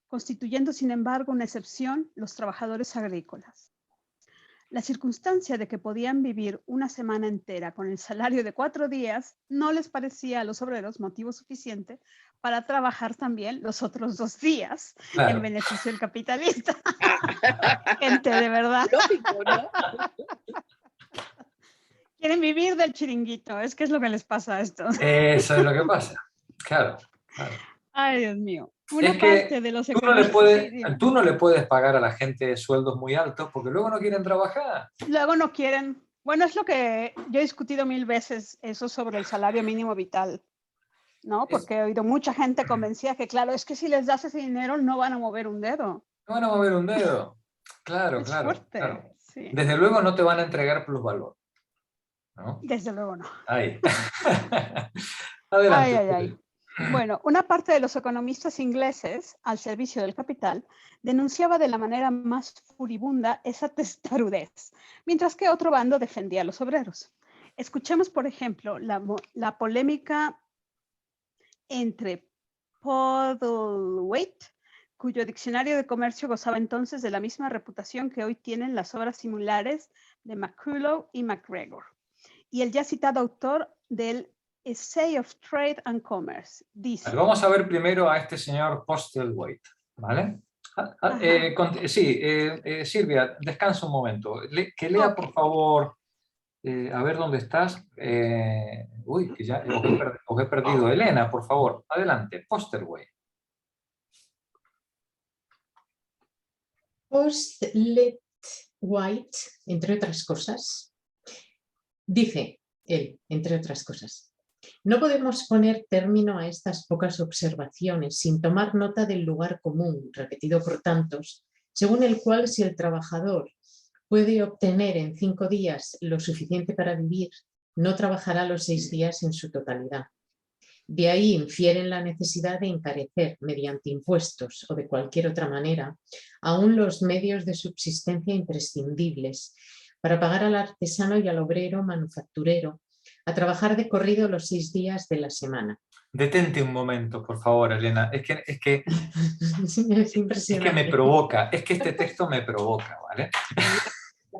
F: constituyendo sin embargo una excepción los trabajadores agrícolas. La circunstancia de que podían vivir una semana entera con el salario de 4 días no les parecía a los obreros motivo suficiente para trabajar también los otros 2 días
A: Claro.
F: en beneficio del capitalista. Gente, de verdad.
C: Lógico, ¿no?
F: Quieren vivir del chiringuito, es que es lo que les pasa a estos.
A: Eso es lo que pasa. Claro, claro.
F: Ay, Dios mío. Una
A: Es que
F: parte de los
A: tú no le
F: dime.
A: puedes pagar a la gente sueldos muy altos porque luego no quieren trabajar.
F: Luego no quieren. Bueno, es lo que yo he discutido 1000 veces, eso sobre el salario mínimo vital, ¿no? Porque he oído mucha gente convencida que, claro, es que si les das ese dinero no van a mover un dedo.
A: No van a mover un dedo. Claro,
F: Es
A: claro,
F: fuerte,
A: claro.
F: sí.
A: Desde luego no te van a entregar plusvalor, ¿no?
F: Desde luego no.
A: Ahí.
F: Ay,
A: Adelante.
F: ay, ay. Bueno, una parte de los economistas ingleses al servicio del capital denunciaba de la manera más furibunda esa testarudez, mientras que otro bando defendía a los obreros. Escuchemos, por ejemplo, la polémica entre Postlethwaite, cuyo diccionario de comercio gozaba entonces de la misma reputación que hoy tienen las obras similares de McCullough y MacGregor, y el ya citado autor del Essay of Trade and Commerce. Dice...
A: Vamos a ver primero a este señor Postlethwaite, ¿vale? Silvia, descansa un momento. Que lea, por favor, a ver dónde estás. Uy, que ya os he perdido. Elena, por favor, adelante. Postlethwaite.
J: Postlethwaite, entre otras cosas, dice él, entre otras cosas: no podemos poner término a estas pocas observaciones sin tomar nota del lugar común, repetido por tantos, según el cual si el trabajador puede obtener en 5 días lo suficiente para vivir, no trabajará los 6 días en su totalidad. De ahí infieren la necesidad de encarecer mediante impuestos o de cualquier otra manera aún los medios de subsistencia imprescindibles para pagar al artesano y al obrero manufacturero a trabajar de corrido los 6 días de la semana.
A: Detente un momento, por favor, Elena. Es que
J: es impresionante.
A: Es que me provoca, es que este texto me provoca, ¿vale?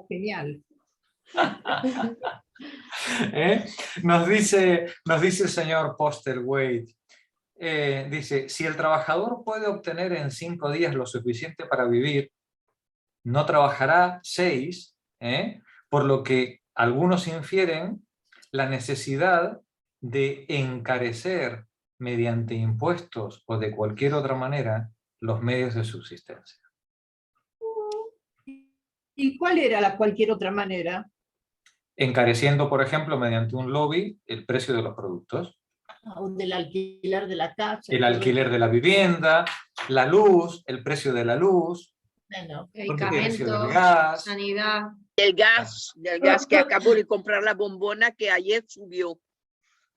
L: Genial.
A: Nos dice el señor Postlethwaite, dice, si el trabajador puede obtener en 5 días lo suficiente para vivir, no trabajará 6, por lo que algunos infieren la necesidad de encarecer mediante impuestos o de cualquier otra manera los medios de subsistencia.
L: ¿Y cuál era la cualquier otra manera?
A: Encareciendo, por ejemplo, mediante un lobby, el precio de los productos.
L: O del alquiler de la casa.
A: El alquiler de la vivienda, la luz, el precio de la luz,
L: Bueno,
A: el precio del
E: Medicamentos,
A: gas.
E: sanidad.
C: Del gas que acabo de comprar la bombona que ayer subió.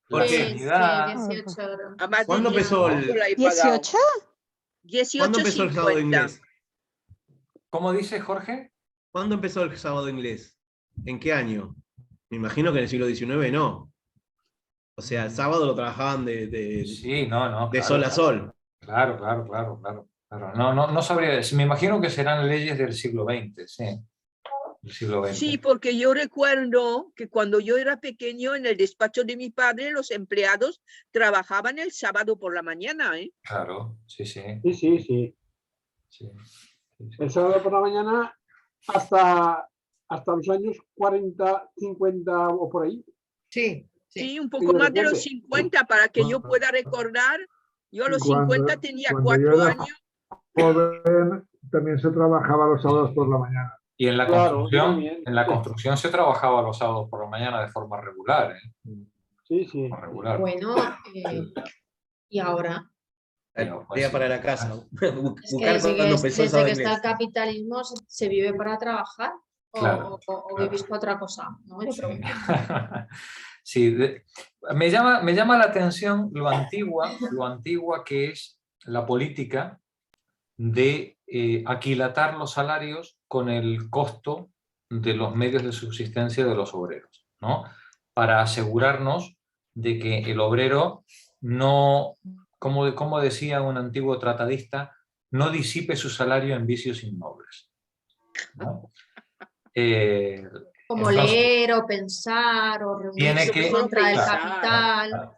A: La
E: Sí,
A: sanidad.
E: 18 euros.
C: A más de
M: ¿Cuándo
C: 10
M: empezó
C: euros
M: el-
C: la he pagado.
F: ¿18?
M: ¿Cuándo empezó el sábado
C: 18.50.
M: inglés?
A: ¿Cómo dice Jorge?
M: ¿Cuándo empezó el sábado inglés? ¿En qué año? Me imagino que en el siglo XIX no. O sea, el sábado lo trabajaban
A: Sí, no,
M: de
A: claro,
M: sol a
A: claro.
M: sol.
A: Claro. No sabría decir. Me imagino que serán leyes del siglo XX, sí. Del siglo XX.
C: Sí, porque yo recuerdo que cuando yo era pequeño en el despacho de mi padre, los empleados trabajaban el sábado por la mañana, ¿eh?
A: Claro, sí.
H: Sí.
A: Sí.
H: El sábado por la mañana hasta los años 40, 50 o por ahí.
L: sí.
C: Sí, un
H: Que
C: poco
H: yo
C: más de los
H: recuerde.
C: 50 para que yo pueda recordar. Yo a los 50 tenía
N: cuando yo
C: 4
N: era
C: años.
N: joven, también se trabajaba los sábados por la mañana.
A: Y en la
H: Claro, yo
A: construcción,
H: también.
A: se trabajaba los sábados por la mañana de forma regular, ¿eh?
H: Sí.
A: De forma regular.
I: Bueno, ¿y ahora?
A: Pero, pues,
M: Día
A: sí.
M: para la casa.
E: Es que
M: Buscar
E: desde
M: cuándo empezó el
E: desde
M: sábado
E: que está el
M: inglés.
E: capitalismo se vive para trabajar
A: Claro,
E: o vivís para otra cosa, ¿no? Yo
A: Sí.
E: pregunto.
A: Sí, me llama la atención lo antigua que es la política de aquilatar los salarios con el costo de los medios de subsistencia de los obreros, ¿no? Para asegurarnos de que el obrero no, como decía un antiguo tratadista, no disipe su salario en vicios innobles, ¿no?
E: Como
A: entonces,
E: leer o pensar o
A: tiene
E: reunirse
A: que,
E: contra el
C: pensar,
E: capital.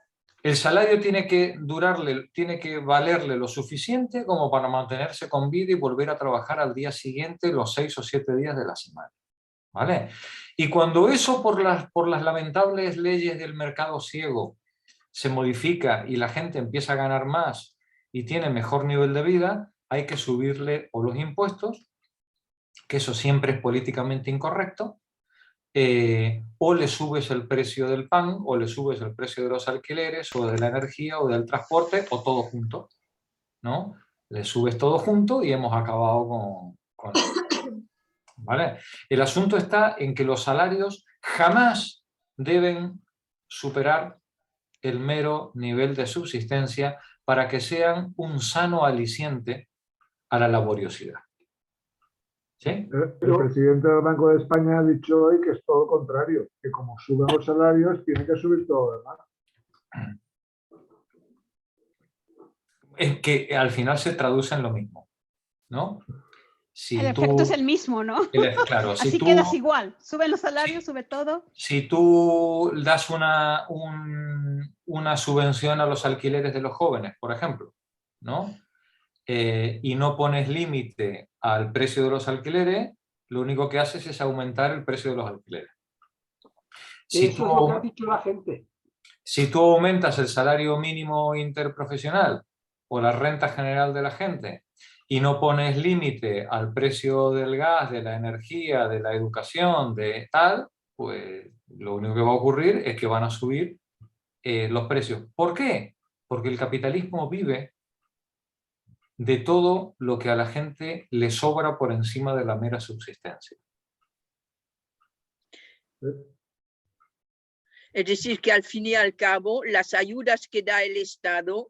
A: el salario tiene que tiene que valerle lo suficiente como para mantenerse con vida y volver a trabajar al día siguiente los 6 o 7 días de la semana. ¿Vale? Y cuando eso por las lamentables leyes del mercado ciego se modifica y la gente empieza a ganar más y tiene mejor nivel de vida, hay que subirle o los impuestos, que eso siempre es políticamente incorrecto, o le subes el precio del pan, o le subes el precio de los alquileres, o de la energía, o del transporte, o todo junto, ¿no? Le subes todo junto y hemos acabado con ¿vale? El asunto está en que los salarios jamás deben superar el mero nivel de subsistencia para que sean un sano aliciente a la laboriosidad. ¿Sí?
N: El presidente del Banco de España ha dicho hoy que es todo lo contrario, que como suben los salarios, tiene que subir todo lo demás.
A: Es que al final se traduce en lo mismo, ¿no? Si
F: el efecto es el mismo, ¿no?
A: Claro,
F: Así
A: si tú,
F: quedas igual. Suben los salarios, sube todo.
A: si tú das una subvención a los alquileres de los jóvenes, por ejemplo, ¿no? Y no pones límite al precio de los alquileres, lo único que haces es aumentar el precio de los alquileres. Si
H: Eso es lo que ha dicho la gente.
A: Si tú aumentas el salario mínimo interprofesional o la renta general de la gente y no pones límite al precio del gas, de la energía, de la educación, de tal, pues lo único que va a ocurrir es que van a subir los precios. ¿Por qué? Porque el capitalismo vive de todo lo que a la gente le sobra por encima de la mera subsistencia.
C: Es decir, que al fin y al cabo, las ayudas que da el Estado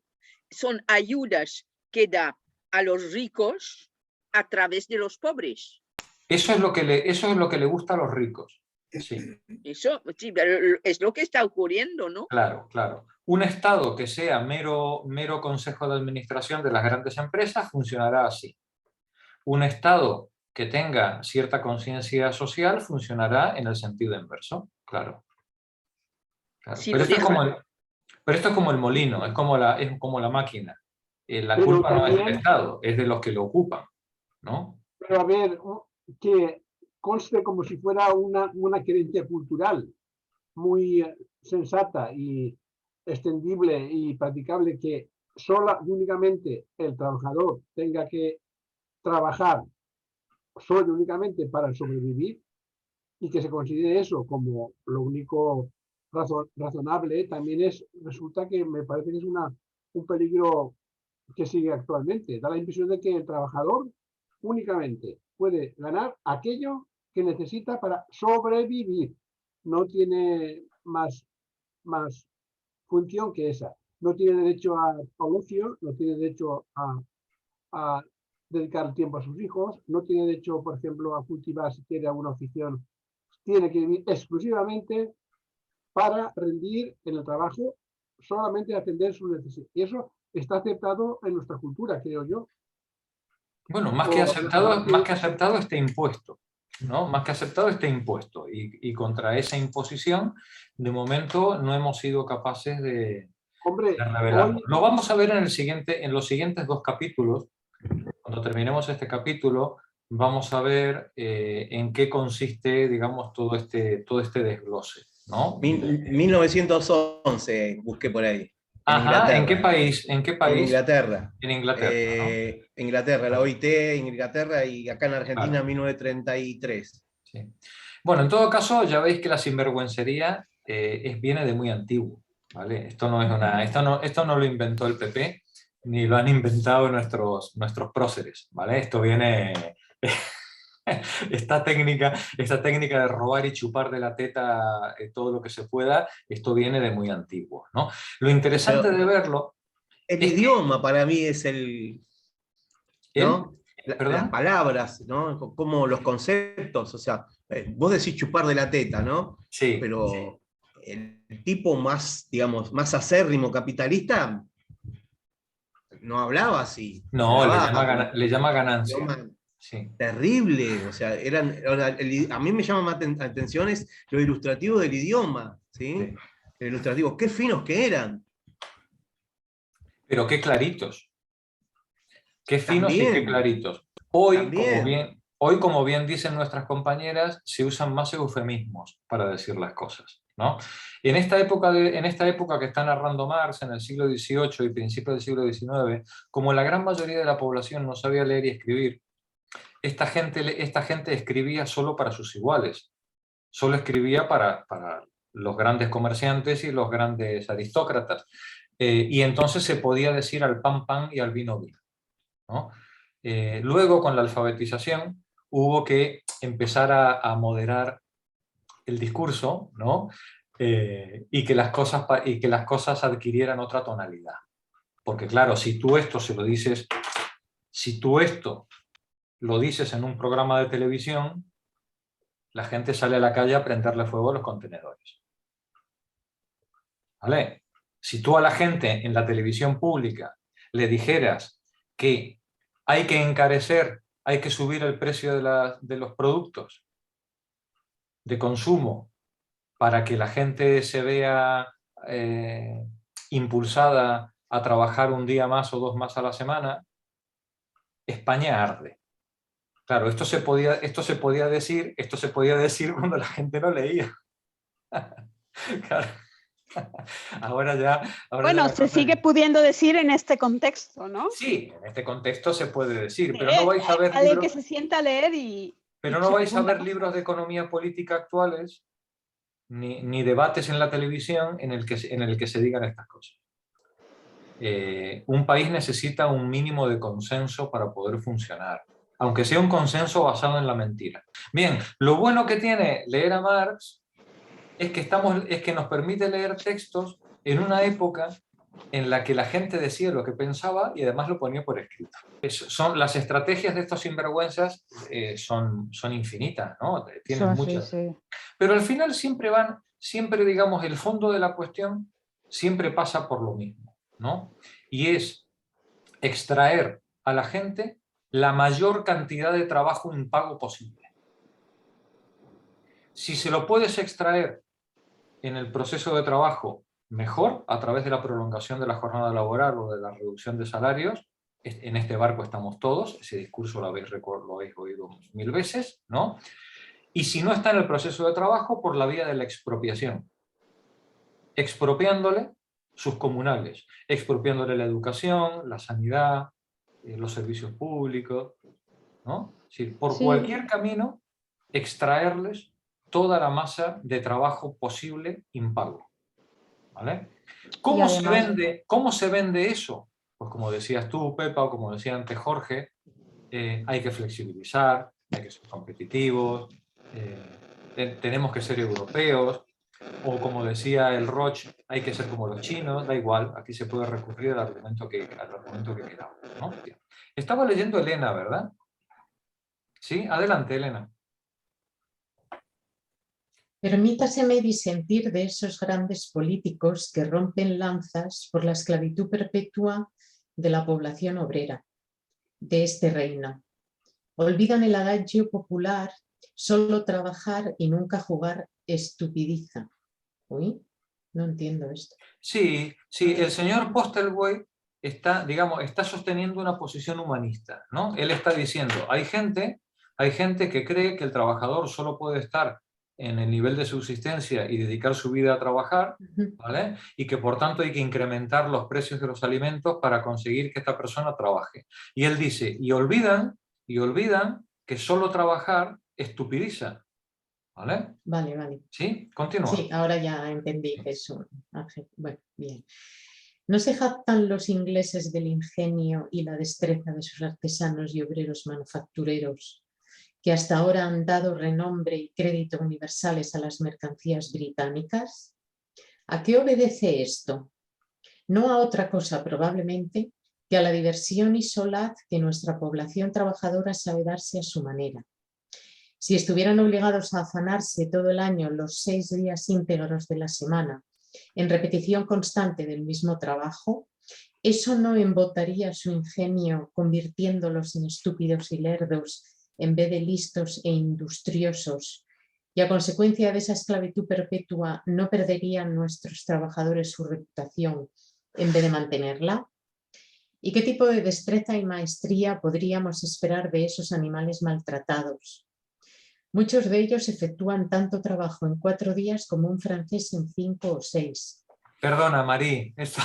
C: son ayudas que da a los ricos a través de los pobres.
A: Eso es lo que le gusta a los ricos. Sí.
C: Eso sí, pero es lo que está ocurriendo, ¿no?
A: Claro, claro. Un Estado que sea mero consejo de administración de las grandes empresas funcionará así. Un Estado que tenga cierta conciencia social funcionará en el sentido inverso, claro.
C: Sí,
A: pero esto es como el molino, es como la máquina. La
H: Pero
A: culpa no es del
H: también-
A: Estado, es de los que lo ocupan, ¿no?
H: Pero a ver, que conste como si fuera una creencia cultural muy sensata y extendible y practicable, que sola y únicamente el trabajador tenga que trabajar solo y únicamente para sobrevivir, y que se considere eso como lo único razonable, también resulta que me parece que es un peligro que sigue actualmente. Da la impresión de que el trabajador únicamente puede ganar aquello que necesita para sobrevivir. No tiene más función que esa. No tiene derecho al ocio, no tiene derecho a dedicar tiempo a sus hijos, no tiene derecho, por ejemplo, a cultivar si quiere alguna afición. Tiene que vivir exclusivamente para rendir en el trabajo, solamente atender sus necesidades. Y eso está aceptado en nuestra cultura, creo yo.
A: Bueno, más que aceptado este impuesto, ¿no? Más que aceptado este impuesto. Y contra esa imposición, de momento, no hemos sido capaces de revelarlo. Lo vamos a ver en los siguientes 2 capítulos. Cuando terminemos este capítulo, vamos a ver en qué consiste, digamos, todo este desglose, ¿no?
M: 1911 busqué por ahí.
A: Ajá, ¿en qué país?
M: En Inglaterra.
A: En Inglaterra,
M: ¿no? Inglaterra, la OIT, en Inglaterra, y acá en Argentina, claro. 1933.
A: Sí. Bueno, en todo caso, ya veis que la sinvergüencería viene de muy antiguo, ¿vale? Esto no lo inventó el PP, ni lo han inventado nuestros próceres, ¿vale? Esto viene... Esta técnica de robar y chupar de la teta todo lo que se pueda, esto viene de muy antiguo, ¿no? Lo interesante de verlo...
M: El idioma para mí es ¿no? Las palabras, ¿no? Como los conceptos, o sea, vos decís chupar de la teta, ¿no?
A: Sí.
M: Pero el tipo más, digamos, más acérrimo capitalista no hablaba así.
A: No, le llama ganancia. Sí.
M: Terrible, o sea, a mí me llama más atención es lo ilustrativo del idioma, ¿sí?
A: Sí.
M: El ilustrativo, qué finos que eran.
A: Pero qué claritos. Qué finos y qué
M: También,
A: claritos. Hoy,
M: también.
A: como bien dicen nuestras compañeras, se usan más eufemismos para decir las cosas, ¿no? En esta época que está narrando Marx, en el siglo XVIII y principios del siglo XIX, como la gran mayoría de la población no sabía leer y escribir, esta gente escribía solo para sus iguales, solo escribía para los grandes comerciantes y los grandes aristócratas. Y entonces se podía decir al pan pan y al vino vino, ¿no? Luego, con la alfabetización, hubo que empezar a moderar el discurso, ¿no? Y que las cosas adquirieran otra tonalidad. Porque claro, si tú esto lo dices en un programa de televisión, la gente sale a la calle a prenderle fuego a los contenedores. ¿Vale? Si tú a la gente en la televisión pública le dijeras que hay que encarecer, hay que subir el precio de los productos de consumo para que la gente se vea impulsada a trabajar un día más o 2 más a la semana, España arde. Claro, esto se podía decir cuando la gente no leía. Claro. Ahora
F: Bueno, se sigue pudiendo decir en este contexto, ¿no?
A: Sí, en este contexto se puede decir, pero no vais a ver
F: Alguien
A: libros,
F: que se sienta a leer y...
A: pero no vais a ver libros de economía política actuales ni debates en la televisión en el que se digan estas cosas. Un país necesita un mínimo de consenso para poder funcionar, aunque sea un consenso basado en la mentira. Bien, lo bueno que tiene leer a Marx es que nos permite leer textos en una época en la que la gente decía lo que pensaba y además lo ponía por escrito. Las estrategias de estos sinvergüenzas son infinitas, ¿no? Tienen muchas.
O: Sí.
A: Pero al final siempre digamos, el fondo de la cuestión siempre pasa por lo mismo, ¿no? Y es extraer a la gente la mayor cantidad de trabajo impago posible. Si se lo puedes extraer en el proceso de trabajo mejor, a través de la prolongación de la jornada laboral o de la reducción de salarios, en este barco estamos todos, ese discurso lo habéis oído 1000 veces, ¿no? Y si no está en el proceso de trabajo, por la vía de la expropiación, expropiándole sus comunales, expropiándole la educación, la sanidad, los servicios públicos, ¿no? Es decir, por cualquier camino, extraerles toda la masa de trabajo posible impago. ¿Vale? ¿Cómo se vende eso? Pues como decías tú, Pepa, o como decía antes Jorge, hay que flexibilizar, hay que ser competitivos, tenemos que ser europeos, o como decía el Roch, hay que ser como los chinos, da igual, aquí se puede recurrir al argumento que queramos, ¿no? Estaba leyendo Elena, ¿verdad? Sí, adelante, Elena.
J: Permítaseme disentir de esos grandes políticos que rompen lanzas por la esclavitud perpetua de la población obrera de este reino. Olvidan el adagio popular, solo trabajar y nunca jugar estupidiza. Uy, no entiendo esto.
A: Sí, el señor Postlethwaite está sosteniendo una posición humanista, ¿no? Él está diciendo, hay gente que cree que el trabajador solo puede estar en el nivel de subsistencia y dedicar su vida a trabajar, ¿vale? Y que por tanto hay que incrementar los precios de los alimentos para conseguir que esta persona trabaje. Y él dice, y olvidan que solo trabajar estupidiza. ¿Vale?
J: Vale.
A: ¿Sí? Continúa.
J: Sí, ahora ya entendí que eso. Bueno, bien. ¿No se jactan los ingleses del ingenio y la destreza de sus artesanos y obreros manufactureros, que hasta ahora han dado renombre y crédito universales a las mercancías británicas? ¿A qué obedece esto? No a otra cosa probablemente que a la diversión y solaz que nuestra población trabajadora sabe darse a su manera. Si estuvieran obligados a afanarse todo el año los 6 días íntegros de la semana en repetición constante del mismo trabajo, ¿Eso no embotaría su ingenio convirtiéndolos en estúpidos y lerdos en vez de listos e industriosos? Y a consecuencia de esa esclavitud perpetua, ¿no perderían nuestros trabajadores su reputación en vez de mantenerla? ¿Y qué tipo de destreza y maestría podríamos esperar de esos animales maltratados? Muchos de ellos efectúan tanto trabajo en 4 días como un francés en 5 o 6.
A: Perdona, Marí. Esto...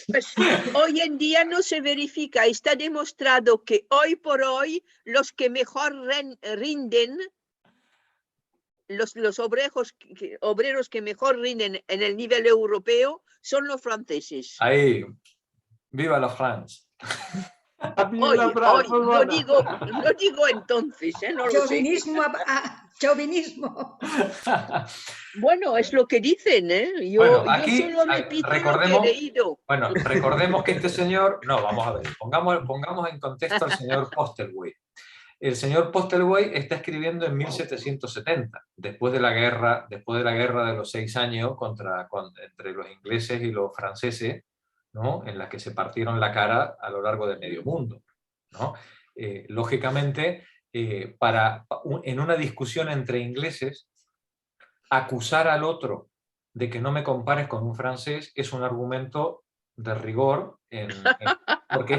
C: Pues, hoy en día no se verifica. Está demostrado que hoy por hoy los que mejor rinden, los obreros que mejor rinden en el nivel europeo son los franceses.
A: Ahí, viva la France.
C: Hoy, no digo entonces, no lo sé.
G: Chauvinismo.
C: Bueno, es lo que dicen, ¿eh?
A: Bueno, aquí
C: solo repito
A: recordemos,
C: lo que he leído.
A: bueno, recordemos que este señor, no, vamos a ver, pongamos en contexto al señor Postlethwaite. El señor Postlethwaite está escribiendo en 1770, después de la guerra de los 6 años entre los ingleses y los franceses, ¿no? En la que se partieron la cara a lo largo de medio mundo, ¿no? Lógicamente, en una discusión entre ingleses, acusar al otro de que no me compares con un francés es un argumento de rigor, porque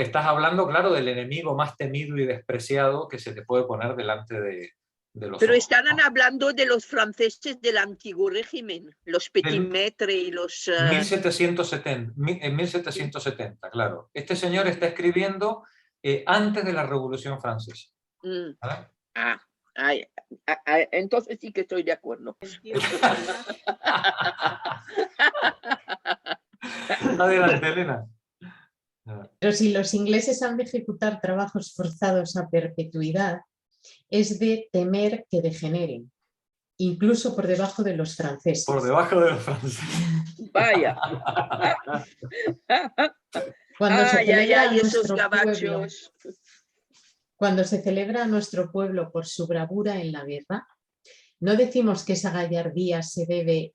A: estás hablando, claro, del enemigo más temido y despreciado que se te puede poner delante de los
C: Pero
A: ojos,
C: estaban
A: ¿no?
C: hablando de los franceses del antiguo régimen, los petit maîtres y los...
A: En 1770, claro. Este señor está escribiendo antes de la Revolución Francesa. ¿Vale?
C: Entonces sí que estoy de acuerdo.
A: Adelante, Elena.
J: Pero si los ingleses han de ejecutar trabajos forzados a perpetuidad, es de temer que degeneren, incluso por debajo de los franceses.
A: Por debajo de los franceses.
C: Vaya.
J: Cuando se celebra
C: esos
J: nuestro
C: gabachos.
J: Cuando se celebra a nuestro pueblo por su bravura en la guerra, no decimos que esa gallardía se debe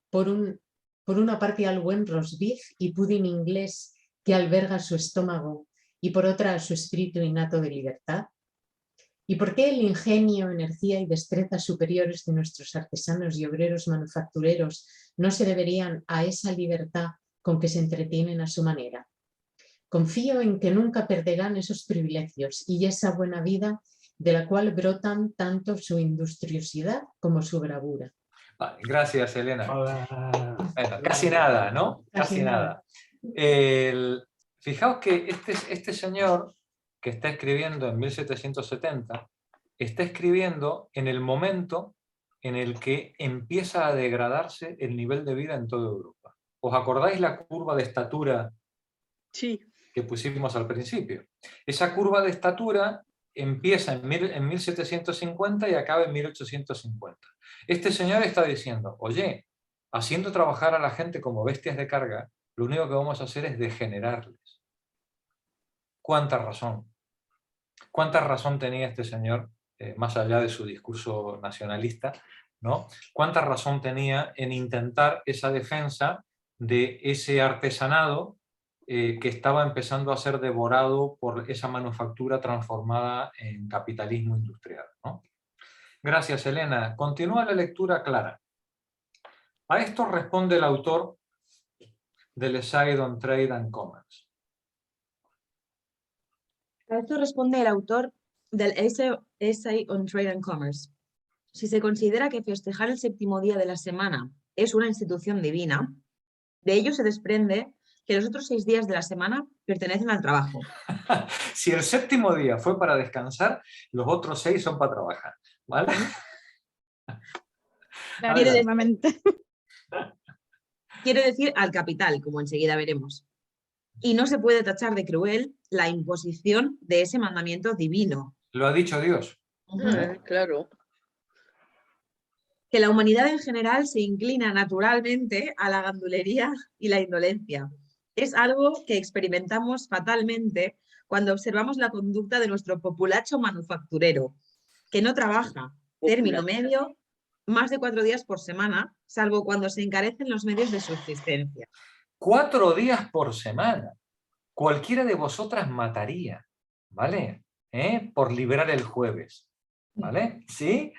J: por una parte al buen roast beef y pudding inglés que alberga su estómago y por otra a su espíritu innato de libertad. ¿Y por qué el ingenio, energía y destreza superiores de nuestros artesanos y obreros manufactureros no se deberían a esa libertad con que se entretienen a su manera? Confío en que nunca perderán esos privilegios y esa buena vida de la cual brotan tanto su industriosidad como su bravura.
A: Vale, gracias, Elena. Bueno, casi nada, ¿no? Casi nada. Fijaos que este señor que está escribiendo en 1770, está escribiendo en el momento en el que empieza a degradarse el nivel de vida en toda Europa. ¿Os acordáis la curva de estatura?
C: Sí.
A: Que pusimos al principio. Esa curva de estatura empieza en 1750 y acaba en 1850. Este señor está diciendo, oye, haciendo trabajar a la gente como bestias de carga, lo único que vamos a hacer es degenerarles. ¿Cuánta razón? ¿Cuánta razón tenía este señor, más allá de su discurso nacionalista, ¿no? ¿Cuánta razón tenía en intentar esa defensa de ese artesanado que estaba empezando a ser devorado por esa manufactura transformada en capitalismo industrial, ¿no? Gracias, Elena. Continúa la lectura, Clara. A esto responde el autor del Essay on Trade and Commerce.
I: A esto responde el autor del Essay on Trade and Commerce. Si se considera que festejar el 7º día de la semana es una institución divina, de ello se desprende que los otros 6 días de la semana pertenecen al trabajo.
A: Si el 7º día fue para descansar, los otros 6 son para trabajar, ¿vale?
I: Quiere decir al capital, como enseguida veremos. Y no se puede tachar de cruel la imposición de ese mandamiento divino.
A: Lo ha dicho Dios.
C: Claro.
I: Que la humanidad en general se inclina naturalmente a la gandulería y la indolencia. Es algo que experimentamos fatalmente cuando observamos la conducta de nuestro populacho manufacturero, que no trabaja, término medio, más de 4 días por semana, salvo cuando se encarecen los medios de subsistencia.
A: 4 días por semana. Cualquiera de vosotras mataría, ¿vale? Por librar el jueves, ¿vale? ¿Sí?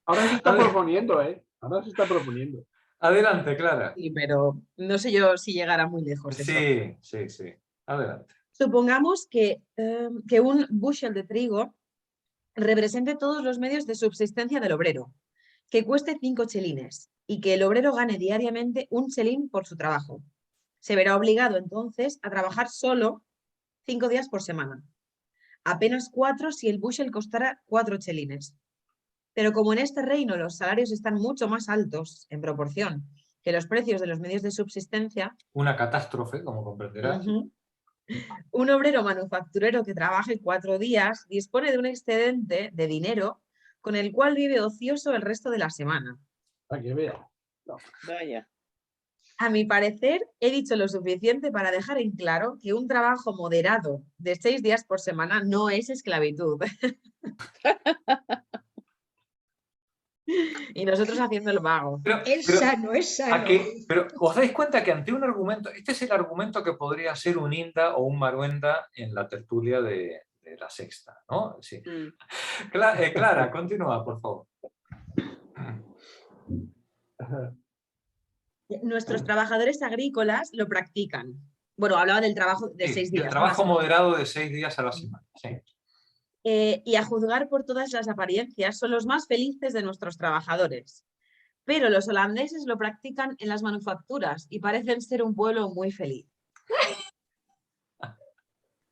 H: Ahora se está proponiendo, ¿eh? Ahora se está proponiendo.
A: Adelante, Clara.
I: Sí, pero no sé yo si llegará muy lejos eso.
A: Sí. Adelante.
I: Supongamos que un bushel de trigo represente todos los medios de subsistencia del obrero, que cueste 5 chelines y que el obrero gane diariamente 1 chelín por su trabajo. Se verá obligado entonces a trabajar solo 5 días por semana. Apenas 4 si el bushel costara 4 chelines. Pero como en este reino los salarios están mucho más altos en proporción que los precios de los medios de subsistencia,
A: Una catástrofe, como comprenderás.
I: un obrero manufacturero que trabaje 4 días dispone de un excedente de dinero con el cual vive ocioso el resto de la semana.
H: Para que vea.
C: Vaya.
I: A mi parecer, he dicho lo suficiente para dejar en claro que un trabajo moderado de 6 días por semana no es esclavitud. Y nosotros haciendo el vago.
G: Es sano, es sano.
A: Pero os dais cuenta que ante un argumento, este es el argumento que podría ser un Inda o un Maruenda en la tertulia de la Sexta, ¿no? Sí. Clara, continúa, por favor.
I: Nuestros trabajadores agrícolas lo practican. Bueno, hablaba del trabajo de 6 días.
A: El trabajo moderado de 6 días a la semana. Sí.
I: Y a juzgar por todas las apariencias, son los más felices de nuestros trabajadores. Pero los holandeses lo practican en las manufacturas y parecen ser un pueblo muy feliz.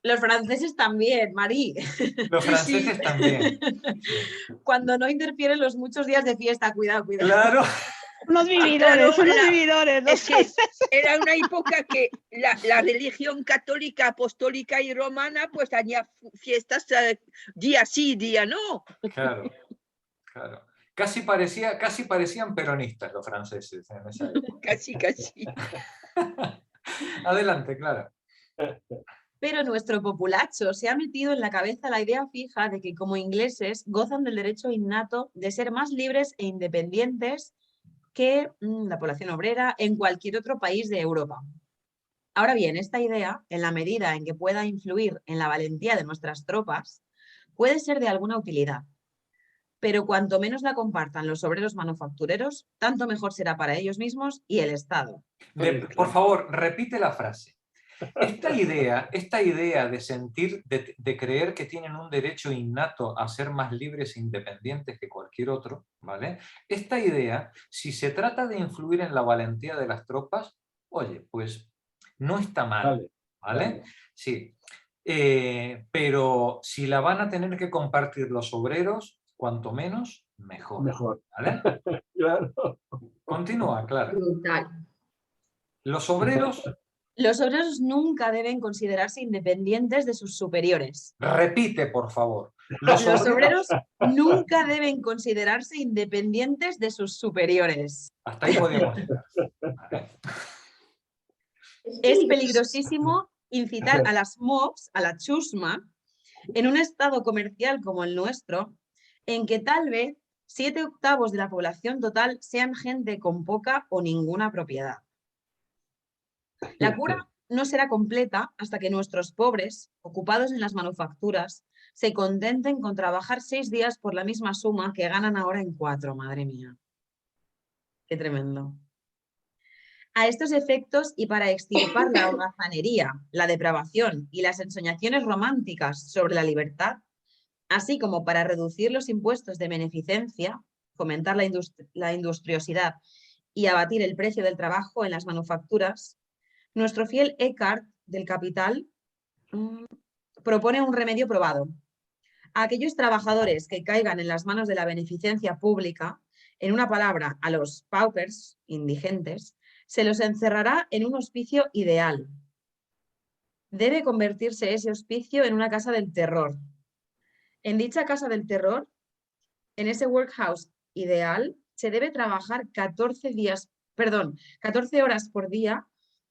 I: Los franceses también, Marí.
A: Los franceses también.
I: Cuando no interfieren los muchos días de fiesta, cuidado.
A: Claro.
F: Unos vividores,
C: Es que era una época que la religión católica, apostólica y romana pues tenía fiestas día sí, día no.
A: Claro. Casi parecían peronistas los franceses en esa época.
C: Casi.
A: Adelante, Clara.
I: Pero nuestro populacho se ha metido en la cabeza la idea fija de que como ingleses gozan del derecho innato de ser más libres e independientes que la población obrera en cualquier otro país de Europa. Ahora bien, esta idea, en la medida en que pueda influir en la valentía de nuestras tropas, puede ser de alguna utilidad. Pero cuanto menos la compartan los obreros manufactureros, tanto mejor será para ellos mismos y el Estado.
A: Por favor, repite la frase. Esta idea de sentir, de creer que tienen un derecho innato a ser más libres e independientes que cualquier otro, ¿vale? Esta idea, si se trata de influir en la valentía de las tropas, oye, pues no está mal, ¿vale? Sí. Pero si la van a tener que compartir los obreros, cuanto menos, mejor. ¿Vale?
H: Claro.
A: Continúa, Clara.
I: Brutal.
A: Los obreros
I: nunca deben considerarse independientes de sus superiores.
A: Repite, por favor.
I: Los obreros nunca deben considerarse independientes de sus superiores.
A: Hasta ahí podemos ir.
I: Es peligrosísimo incitar a las mobs, a la chusma, en un estado comercial como el nuestro, en que tal vez 7/8 de la población total sean gente con poca o ninguna propiedad. La cura no será completa hasta que nuestros pobres, ocupados en las manufacturas, se contenten con trabajar 6 días por la misma suma que ganan ahora en 4, madre mía. Qué tremendo. A estos efectos y para extirpar la holgazanería, la depravación y las ensoñaciones románticas sobre la libertad, así como para reducir los impuestos de beneficencia, fomentar la industriosidad y abatir el precio del trabajo en las manufacturas, nuestro fiel Eckhart del Capital propone un remedio probado. A aquellos trabajadores que caigan en las manos de la beneficencia pública, en una palabra, a los paupers, indigentes, se los encerrará en un hospicio ideal. Debe convertirse ese hospicio en una casa del terror. En dicha casa del terror, en ese workhouse ideal, se debe trabajar 14 horas por día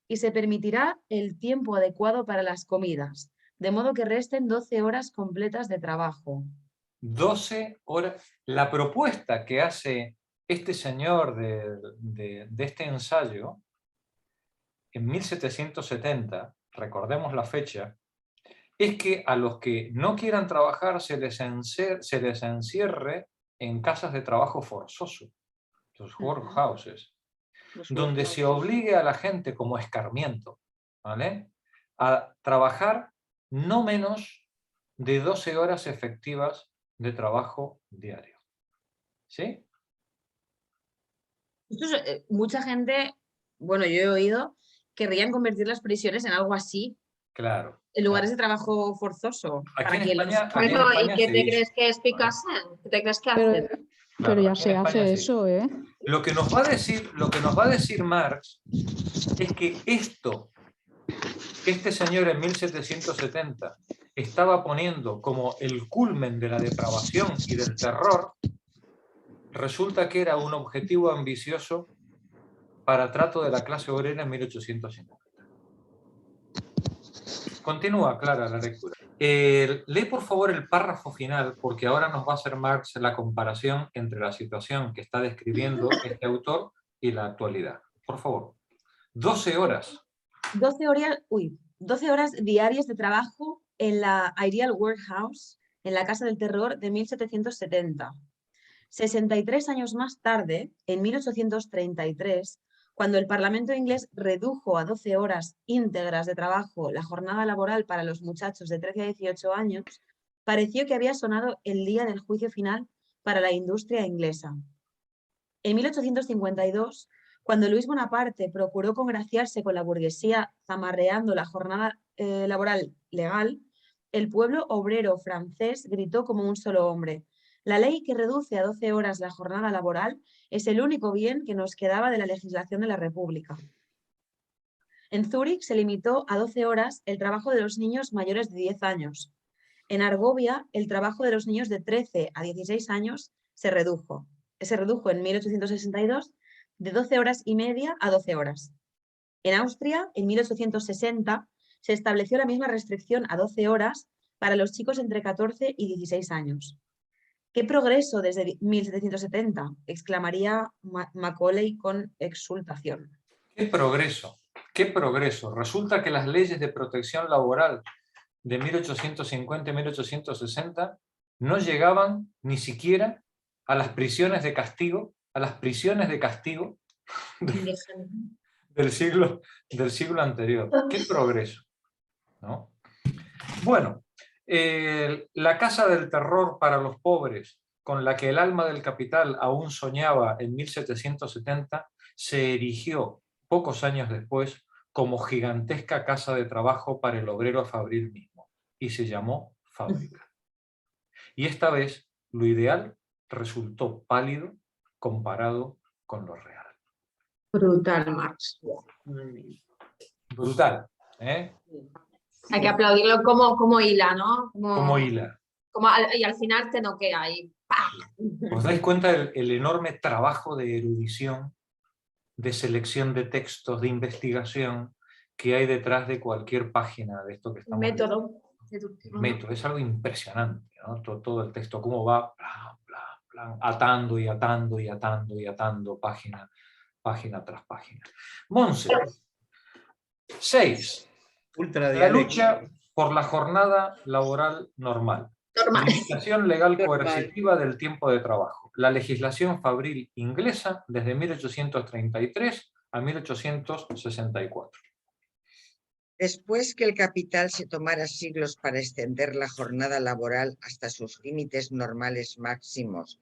I: y se permitirá el tiempo adecuado para las comidas, de modo que resten 12 horas completas de trabajo.
A: 12 horas. La propuesta que hace este señor de este ensayo, en 1770, recordemos la fecha, es que a los que no quieran trabajar se les encierre en casas de trabajo forzoso, los workhouses, donde se obligue a la gente como escarmiento, ¿vale?, a trabajar no menos de 12 horas efectivas de trabajo diario. ¿Sí?
I: Esto es, mucha gente, bueno, yo he oído, querrían convertir las prisiones en algo así,
A: Claro.
I: en lugares de trabajo forzoso.
A: Aquí en
I: para que los-
A: España,
E: Bueno, ¿y qué
A: se
E: te
A: hizo.
E: crees que es Picasso? ¿Qué te crees que
O: Pero,
E: hace?
O: pero ya
A: aquí
O: se
A: en España
O: hace
A: se
O: eso, ¿eh?
A: Lo que nos va a decir Marx es que esto, que este señor en 1770 estaba poniendo como el culmen de la depravación y del terror, resulta que era un objetivo ambicioso para trato de la clase obrera en 1850. Continúa, Clara, la lectura. Lee por favor el párrafo final, porque ahora nos va a hacer Marx la comparación entre la situación que está describiendo este autor y la actualidad. Por favor. 12 horas.
I: 12 horas diarias de trabajo en la Ideal Workhouse, en la Casa del Terror de 1770. 63 años más tarde, en 1833, cuando el Parlamento inglés redujo a 12 horas íntegras de trabajo la jornada laboral para los muchachos de 13 a 18 años, pareció que había sonado el día del juicio final para la industria inglesa. En 1852, cuando Luis Bonaparte procuró congraciarse con la burguesía zamarreando la jornada laboral legal, el pueblo obrero francés gritó como un solo hombre: la ley que reduce a 12 horas la jornada laboral es el único bien que nos quedaba de la legislación de la República. En Zúrich se limitó a 12 horas el trabajo de los niños mayores de 10 años. En Argovia, el trabajo de los niños de 13 a 16 años se redujo en 1862 de 12 horas y media a 12 horas. En Austria, en 1860, se estableció la misma restricción a 12 horas para los chicos entre 14 y 16 años. ¡Qué progreso desde 1770!, exclamaría Macaulay con exultación.
A: ¡Qué progreso! ¡Qué progreso! Resulta que las leyes de protección laboral de 1850 y 1860 no llegaban ni siquiera a las prisiones de castigo, del siglo anterior. ¡Qué progreso! ¿No? Bueno, la Casa del Terror para los pobres, con la que el alma del capital aún soñaba en 1770, se erigió pocos años después como gigantesca casa de trabajo para el obrero fabril mismo, y se llamó fábrica. Y esta vez lo ideal resultó pálido comparado con lo real.
E: Brutal, Marx.
A: Brutal, ¿eh?
E: Hay que aplaudirlo como hila, ¿no?
A: Como hila.
E: Y al final te noquea ahí. ¡Pah!
A: ¿Os dais cuenta del enorme trabajo de erudición, de selección de textos, de investigación que hay detrás de cualquier página de esto que estamos
E: Método.
A: Método, es algo impresionante, ¿no? Todo el texto, cómo va plan, plan, plan, atando y atando y atando y atando página tras página. Monse. 6. La lucha por la jornada laboral normal. Limitación legal coercitiva del tiempo de trabajo. La legislación fabril inglesa desde 1833 a 1864.
D: Después que el capital se tomara siglos para extender la jornada laboral hasta sus límites normales máximos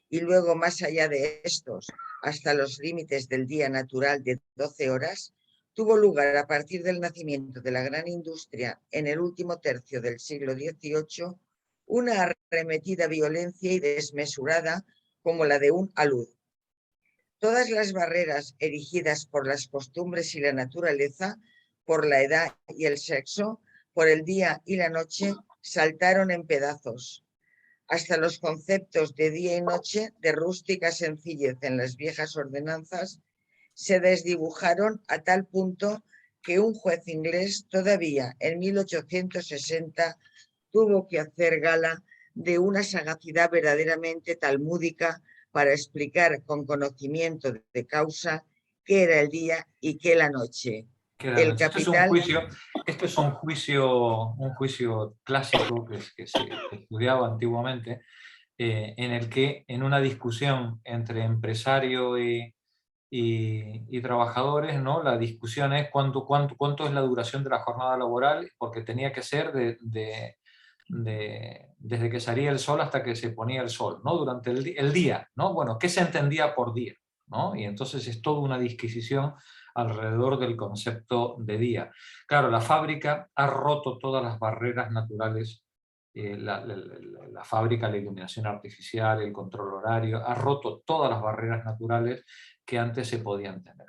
D: y luego más allá de estos, hasta los límites del día natural de 12 horas, tuvo lugar a partir del nacimiento de la gran industria en el último tercio del siglo XVIII una arremetida violencia y desmesurada como la de un alud. Todas las barreras erigidas por las costumbres y la naturaleza, por la edad y el sexo, por el día y la noche, saltaron en pedazos. Hasta los conceptos de día y noche, de rústica sencillez en las viejas ordenanzas, se desdibujaron a tal punto que un juez inglés todavía en 1860 tuvo que hacer gala de una sagacidad verdaderamente talmúdica para explicar con conocimiento de causa qué era el día y qué la noche. El capital...
A: Esto es un juicio clásico que se estudiaba antiguamente, en el que en una discusión entre empresario y trabajadores, ¿no? La discusión es cuánto es la duración de la jornada laboral, porque tenía que ser desde que salía el sol hasta que se ponía el sol, ¿no? Durante el día, ¿no? Bueno, ¿qué se entendía por día? ¿No? Y entonces es toda una disquisición alrededor del concepto de día. Claro, la fábrica ha roto todas las barreras naturales, la fábrica, la iluminación artificial, el control horario, ha roto todas las barreras naturales que antes se podían tener.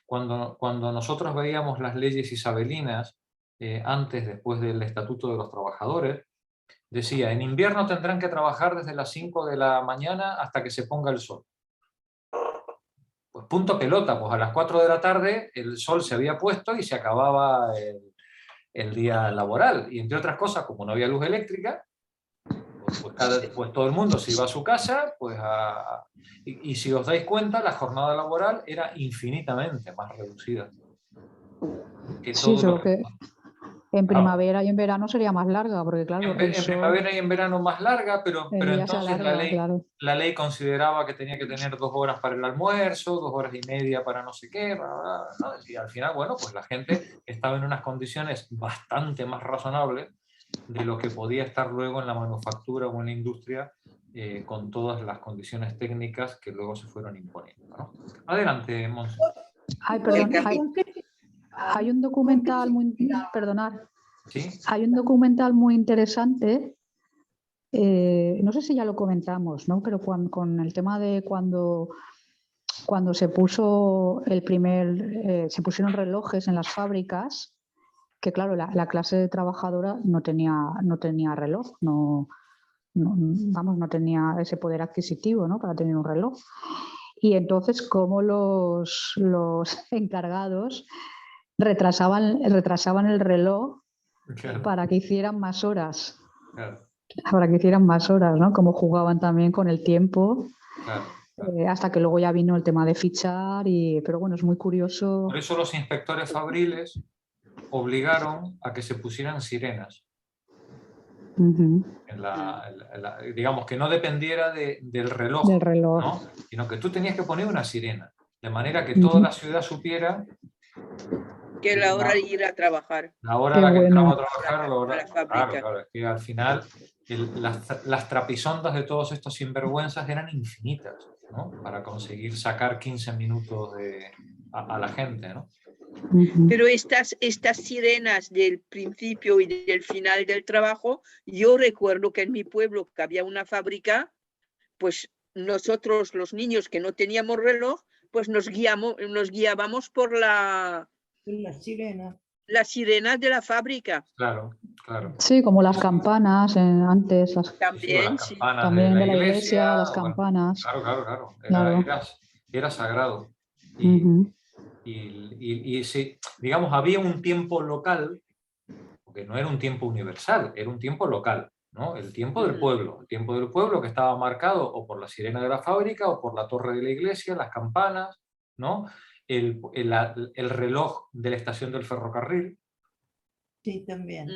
A: Cuando nosotros veíamos las leyes isabelinas, después del Estatuto de los Trabajadores, decía, en invierno tendrán que trabajar desde las 5 de la mañana hasta que se ponga el sol. Pues punto pelota, pues a las 4 de la tarde el sol se había puesto y se acababa el día laboral. Y entre otras cosas, como no había luz eléctrica, pues todo el mundo se iba a su casa, y si os dais cuenta, la jornada laboral era infinitamente más reducida.
O: Sí, solo que en primavera y en verano sería más larga, porque claro,
A: en primavera y en verano más larga, pero entonces
O: alarga,
A: la ley consideraba que tenía que tener 2 horas para el almuerzo, 2 horas y media para no sé qué, ¿no? Y al final, bueno, pues la gente estaba en unas condiciones bastante más razonables de lo que podía estar luego en la manufactura o en la industria, con todas las condiciones técnicas que luego se fueron imponiendo, ¿no? Adelante, Monse.
O: Ay, perdón, hay un documental muy... Perdonad.
A: ¿Sí?
O: Hay un documental muy interesante, no sé si ya lo comentamos, ¿no? Pero con el tema de cuando se puso se pusieron relojes en las fábricas, que claro, la clase trabajadora no tenía reloj, no tenía ese poder adquisitivo, ¿no? Para tener un reloj. Y entonces, como los encargados retrasaban el reloj,
A: claro,
O: para que hicieran más horas.
A: Claro.
O: Para que hicieran más horas, ¿no? Como jugaban también con el tiempo.
A: Claro.
O: Hasta que luego ya vino el tema de fichar, pero bueno, es muy curioso.
A: Por eso los inspectores fabriles obligaron a que se pusieran sirenas. Digamos, que no dependiera del reloj, ¿no? Sino que tú tenías que poner una sirena, de manera que toda la ciudad supiera
C: que la hora de ir a trabajar.
A: La hora a la que entraba a trabajar, la hora... Claro, es que al final las trapisondas de todos estos sinvergüenzas eran infinitas, ¿no? Para conseguir sacar 15 minutos a la gente, ¿no?
C: Pero estas sirenas del principio y del final del trabajo, yo recuerdo que en mi pueblo, que había una fábrica, pues nosotros, los niños que no teníamos reloj, pues nos guiábamos por la sirena. La sirena de la fábrica.
A: Claro, claro.
O: Sí, como las campanas antes.
C: También,
A: sí.
O: También de la iglesia, las campanas.
A: Claro. Era sagrado. Y sí, digamos, había un tiempo local, porque no era un tiempo universal, era un tiempo local, ¿no? El tiempo del pueblo. El tiempo del pueblo que estaba marcado o por la sirena de la fábrica o por la torre de la iglesia, las campanas, ¿no? El reloj de la estación del ferrocarril.
L: Sí, también.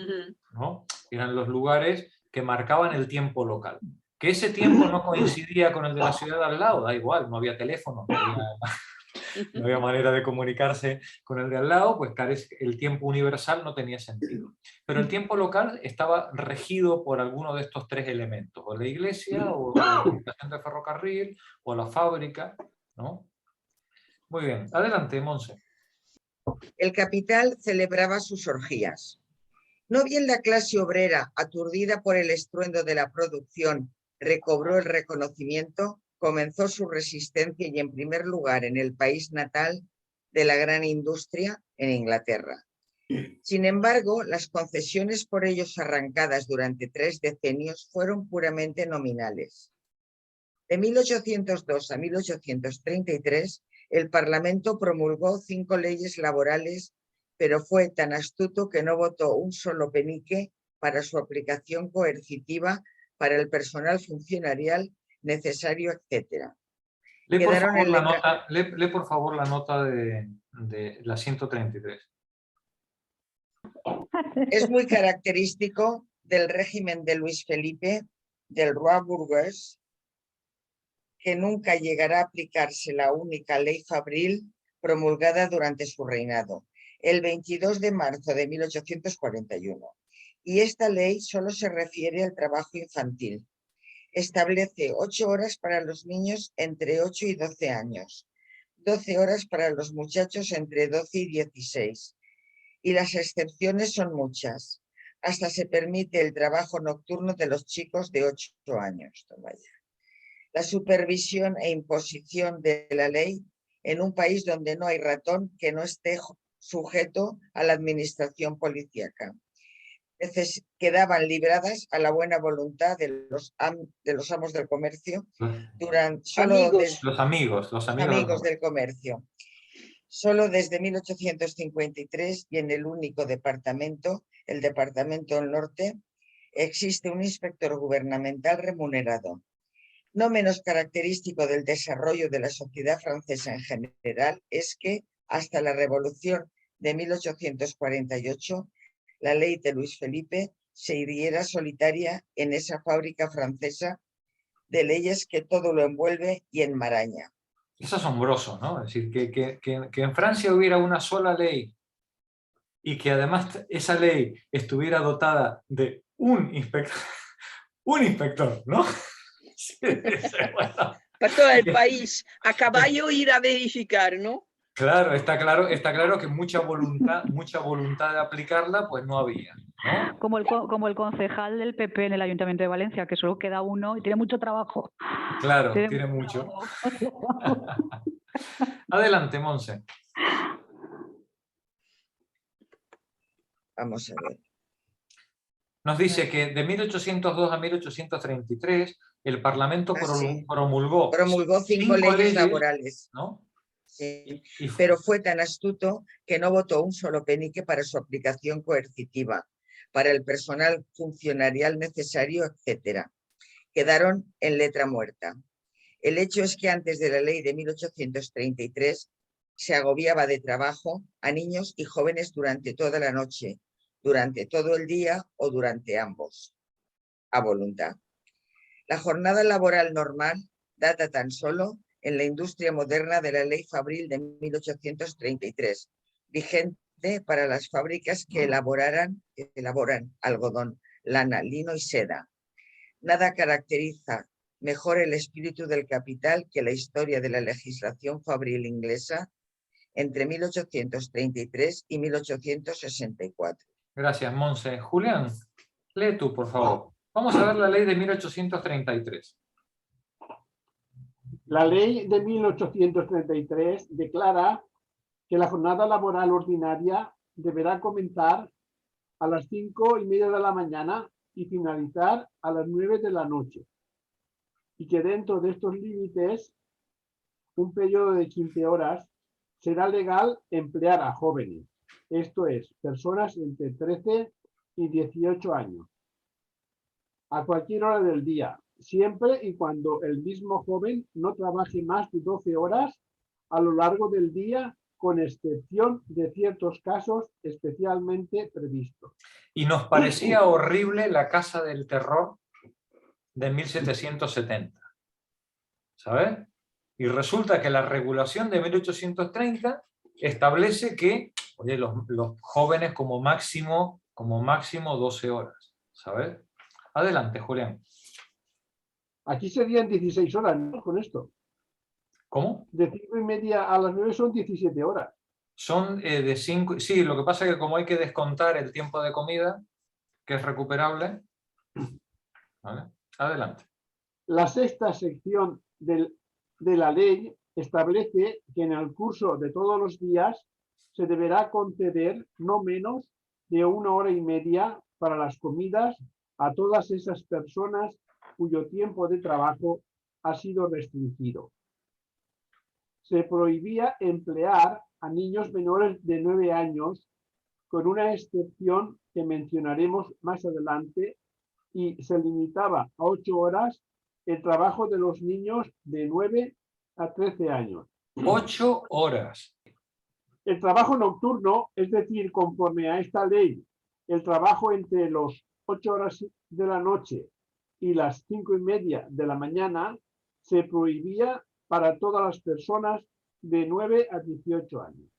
A: ¿No? Eran los lugares que marcaban el tiempo local. Que ese tiempo no coincidía con el de la ciudad al lado, da igual, no había teléfono, no había manera de comunicarse con el de al lado, pues el tiempo universal no tenía sentido. Pero el tiempo local estaba regido por alguno de estos 3 elementos, o la iglesia, o la estación de ferrocarril, o la fábrica, ¿no? Muy bien, adelante, Monse.
D: El capital celebraba sus orgías. No bien la clase obrera, aturdida por el estruendo de la producción, recobró el reconocimiento, comenzó su resistencia y en primer lugar en el país natal de la gran industria, en Inglaterra. Sin embargo, las concesiones por ellos arrancadas durante 3 decenios fueron puramente nominales. De 1802 a 1833, el Parlamento promulgó 5 leyes laborales, pero fue tan astuto que no votó un solo penique para su aplicación coercitiva para el personal funcionarial necesario, etc.
A: Lee por,
D: quedaron
A: favor,
D: en
A: la
D: letra...
A: nota, lee, por favor la nota de la 133.
D: Es muy característico del régimen de Luis Felipe, del Roi Burgués, que nunca llegará a aplicarse la única ley fabril promulgada durante su reinado, el 22 de marzo de 1841. Y esta ley solo se refiere al trabajo infantil. Establece 8 horas para los niños entre 8 y 12 años, 12 horas para los muchachos entre 12 y 16. Y las excepciones son muchas. Hasta se permite el trabajo nocturno de los chicos de 8 años. La supervisión e imposición de la ley en un país donde no hay ratón que no esté sujeto a la administración policíaca. Quedaban libradas a la buena voluntad de los amos del comercio durante
A: Los amigos
D: del comercio. Solo desde 1853 y en el único departamento, el Departamento del Norte, existe un inspector gubernamental remunerado. No menos característico del desarrollo de la sociedad francesa en general es que, hasta la Revolución de 1848, la ley de Luis Felipe se hiriera solitaria en esa fábrica francesa de leyes que todo lo envuelve y enmaraña.
A: Es asombroso, ¿no? Es decir, que en Francia hubiera una sola ley y que además esa ley estuviera dotada de un inspector, ¿no? Sí, bueno.
C: Para todo el país, a caballo ir a verificar, ¿no?
A: Claro, está claro que mucha voluntad de aplicarla, pues no había, ¿no?
O: Como el concejal del PP en el Ayuntamiento de Valencia, que solo queda uno y tiene mucho trabajo.
A: Claro, tiene mucho. Adelante, Monse.
D: Vamos a ver.
A: Nos dice que de 1802 a 1833 el Parlamento promulgó
D: 5 leyes laborales.
A: ¿No?
D: Sí, pero fue tan astuto que no votó un solo penique para su aplicación coercitiva, para el personal funcionarial necesario, etc. Quedaron en letra muerta. El hecho es que antes de la ley de 1833 se agobiaba de trabajo a niños y jóvenes durante toda la noche, durante todo el día o durante ambos, a voluntad. La jornada laboral normal data tan solo en la industria moderna de la ley fabril de 1833, vigente para las fábricas que elaboran algodón, lana, lino y seda. Nada caracteriza mejor el espíritu del capital que la historia de la legislación fabril inglesa entre 1833 y 1864.
A: Gracias, Monse. Julián, lee tú, por favor. Vamos a ver la ley de 1833.
H: La ley de 1833 declara que la jornada laboral ordinaria deberá comenzar a las 5:30 de la mañana y finalizar a las 9 de la noche. Y que dentro de estos límites, un periodo de 15 horas, será legal emplear a jóvenes, esto es, personas entre 13 y 18 años, a cualquier hora del día, siempre y cuando el mismo joven no trabaje más de 12 horas a lo largo del día, con excepción de ciertos casos especialmente previstos.
A: Y nos parecía horrible la Casa del Terror de 1770, ¿sabes? Y resulta que la regulación de 1830 establece que, oye, los jóvenes como máximo 12 horas, ¿sabes? Adelante, Julián.
H: Aquí serían 16 horas, ¿no? Con esto.
A: ¿Cómo?
H: De 5:30 a las 9 son 17 horas.
A: Son de 5... Sí, lo que pasa es que como hay que descontar el tiempo de comida, que es recuperable... ¿Vale? Adelante.
H: La sexta sección de la ley establece que en el curso de todos los días se deberá conceder no menos de 1 hora y media para las comidas a todas esas personas cuyo tiempo de trabajo ha sido restringido. Se prohibía emplear a niños menores de 9 años, con una excepción que mencionaremos más adelante, y se limitaba a 8 horas el trabajo de los niños de 9 a 13 años.
A: 8 horas.
H: El trabajo nocturno, es decir, conforme a esta ley, el trabajo entre las 8 horas de la noche y las 5:30 de la mañana, se prohibía para todas las personas de 9 a 18 años.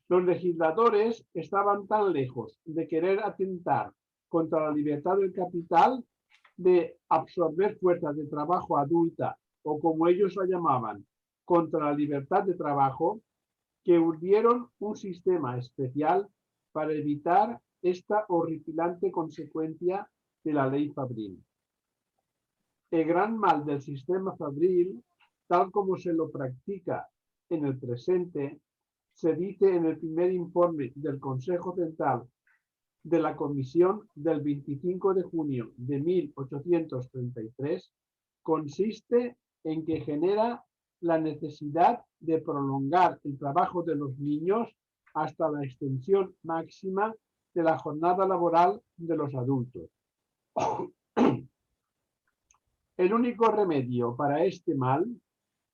H: Los legisladores estaban tan lejos de querer atentar contra la libertad del capital, de absorber fuerzas de trabajo adulta, o como ellos la llamaban, contra la libertad de trabajo, que urdieron un sistema especial para evitar esta horripilante consecuencia de la ley Fabril. El gran mal del sistema Fabril, tal como se lo practica en el presente, se dice en el primer informe del Consejo Central de la Comisión del 25 de junio de 1833, consiste en que genera la necesidad de prolongar el trabajo de los niños hasta la extensión máxima de la jornada laboral de los adultos. El único remedio para este mal,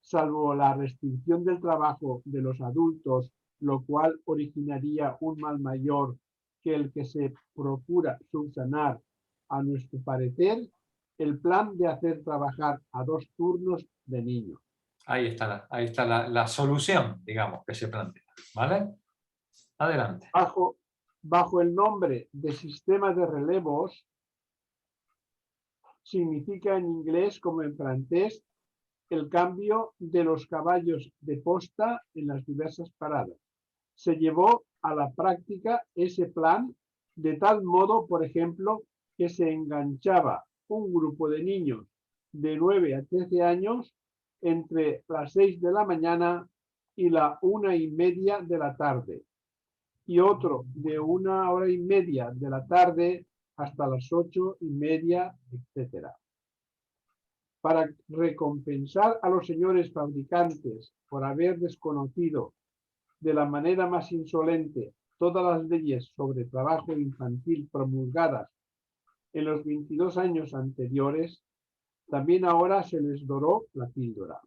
H: salvo la restricción del trabajo de los adultos, lo cual originaría un mal mayor que el que se procura subsanar, a nuestro parecer, el plan de hacer trabajar a 2 turnos de niños.
A: Ahí está la solución, digamos, que se plantea. ¿Vale? Adelante.
H: Bajo el nombre de sistema de relevos, significa en inglés como en francés el cambio de los caballos de posta en las diversas paradas. Se llevó a la práctica ese plan de tal modo, por ejemplo, que se enganchaba un grupo de niños de 9 a 13 años entre las 6 de la mañana y la 1:30 de la tarde, y otro de 1:30 de la tarde hasta las 8:30, etc. Para recompensar a los señores fabricantes por haber desconocido de la manera más insolente todas las leyes sobre trabajo infantil promulgadas en los 22 años anteriores, también ahora se les doró la píldora.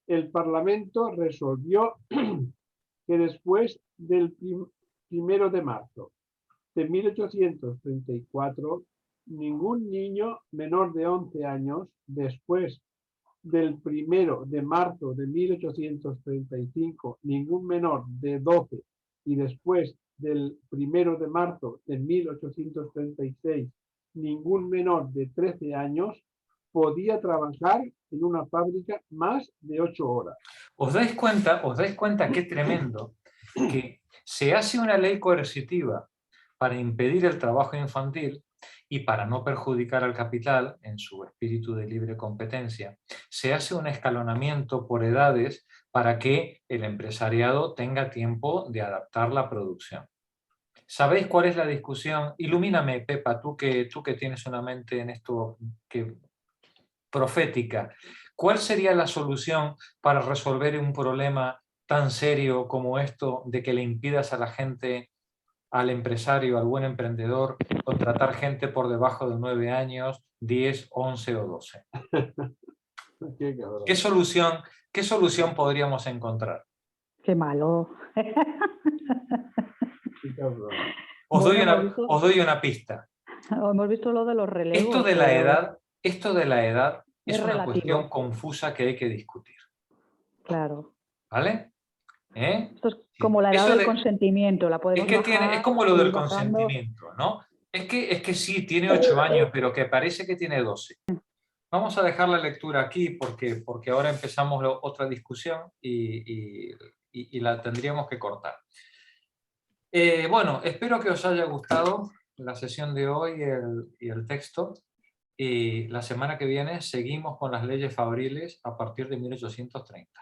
H: El Parlamento resolvió que después del 1 de marzo de 1834, ningún niño menor de 11 años, después del 1 de marzo de 1835, ningún menor de 12, y después del 1 de marzo de 1836, ningún menor de 13 años, podía trabajar en una fábrica más de 8 horas.
A: ¿Os dais cuenta qué tremendo? Que se hace una ley coercitiva para impedir el trabajo infantil y para no perjudicar al capital en su espíritu de libre competencia. Se hace un escalonamiento por edades para que el empresariado tenga tiempo de adaptar la producción. ¿Sabéis cuál es la discusión? Ilumíname, Pepa, tú que tienes una mente en esto profética. ¿Cuál sería la solución para resolver un problema tan serio como esto de que le impidas a la gente, al empresario, al buen emprendedor, contratar gente por debajo de 9 años, 10, 11 o 12? ¿Qué solución podríamos encontrar?
O: Qué malo.
A: Os doy una pista.
O: Hemos visto lo de los relevos.
A: Esto de la edad es una
O: relativo.
A: cuestión confusa que hay que discutir.
O: Claro.
A: ¿Vale?
O: Esto es como la edad del consentimiento. La podemos bajar,
A: es como lo del
O: bajando.
A: consentimiento, ¿no? Es que sí, tiene 8 años, pero que parece que tiene 12. Vamos a dejar la lectura aquí porque ahora empezamos otra discusión y la tendríamos que cortar. Bueno, espero que os haya gustado la sesión de hoy y el texto. Y la semana que viene seguimos con las leyes fabriles a partir de 1830.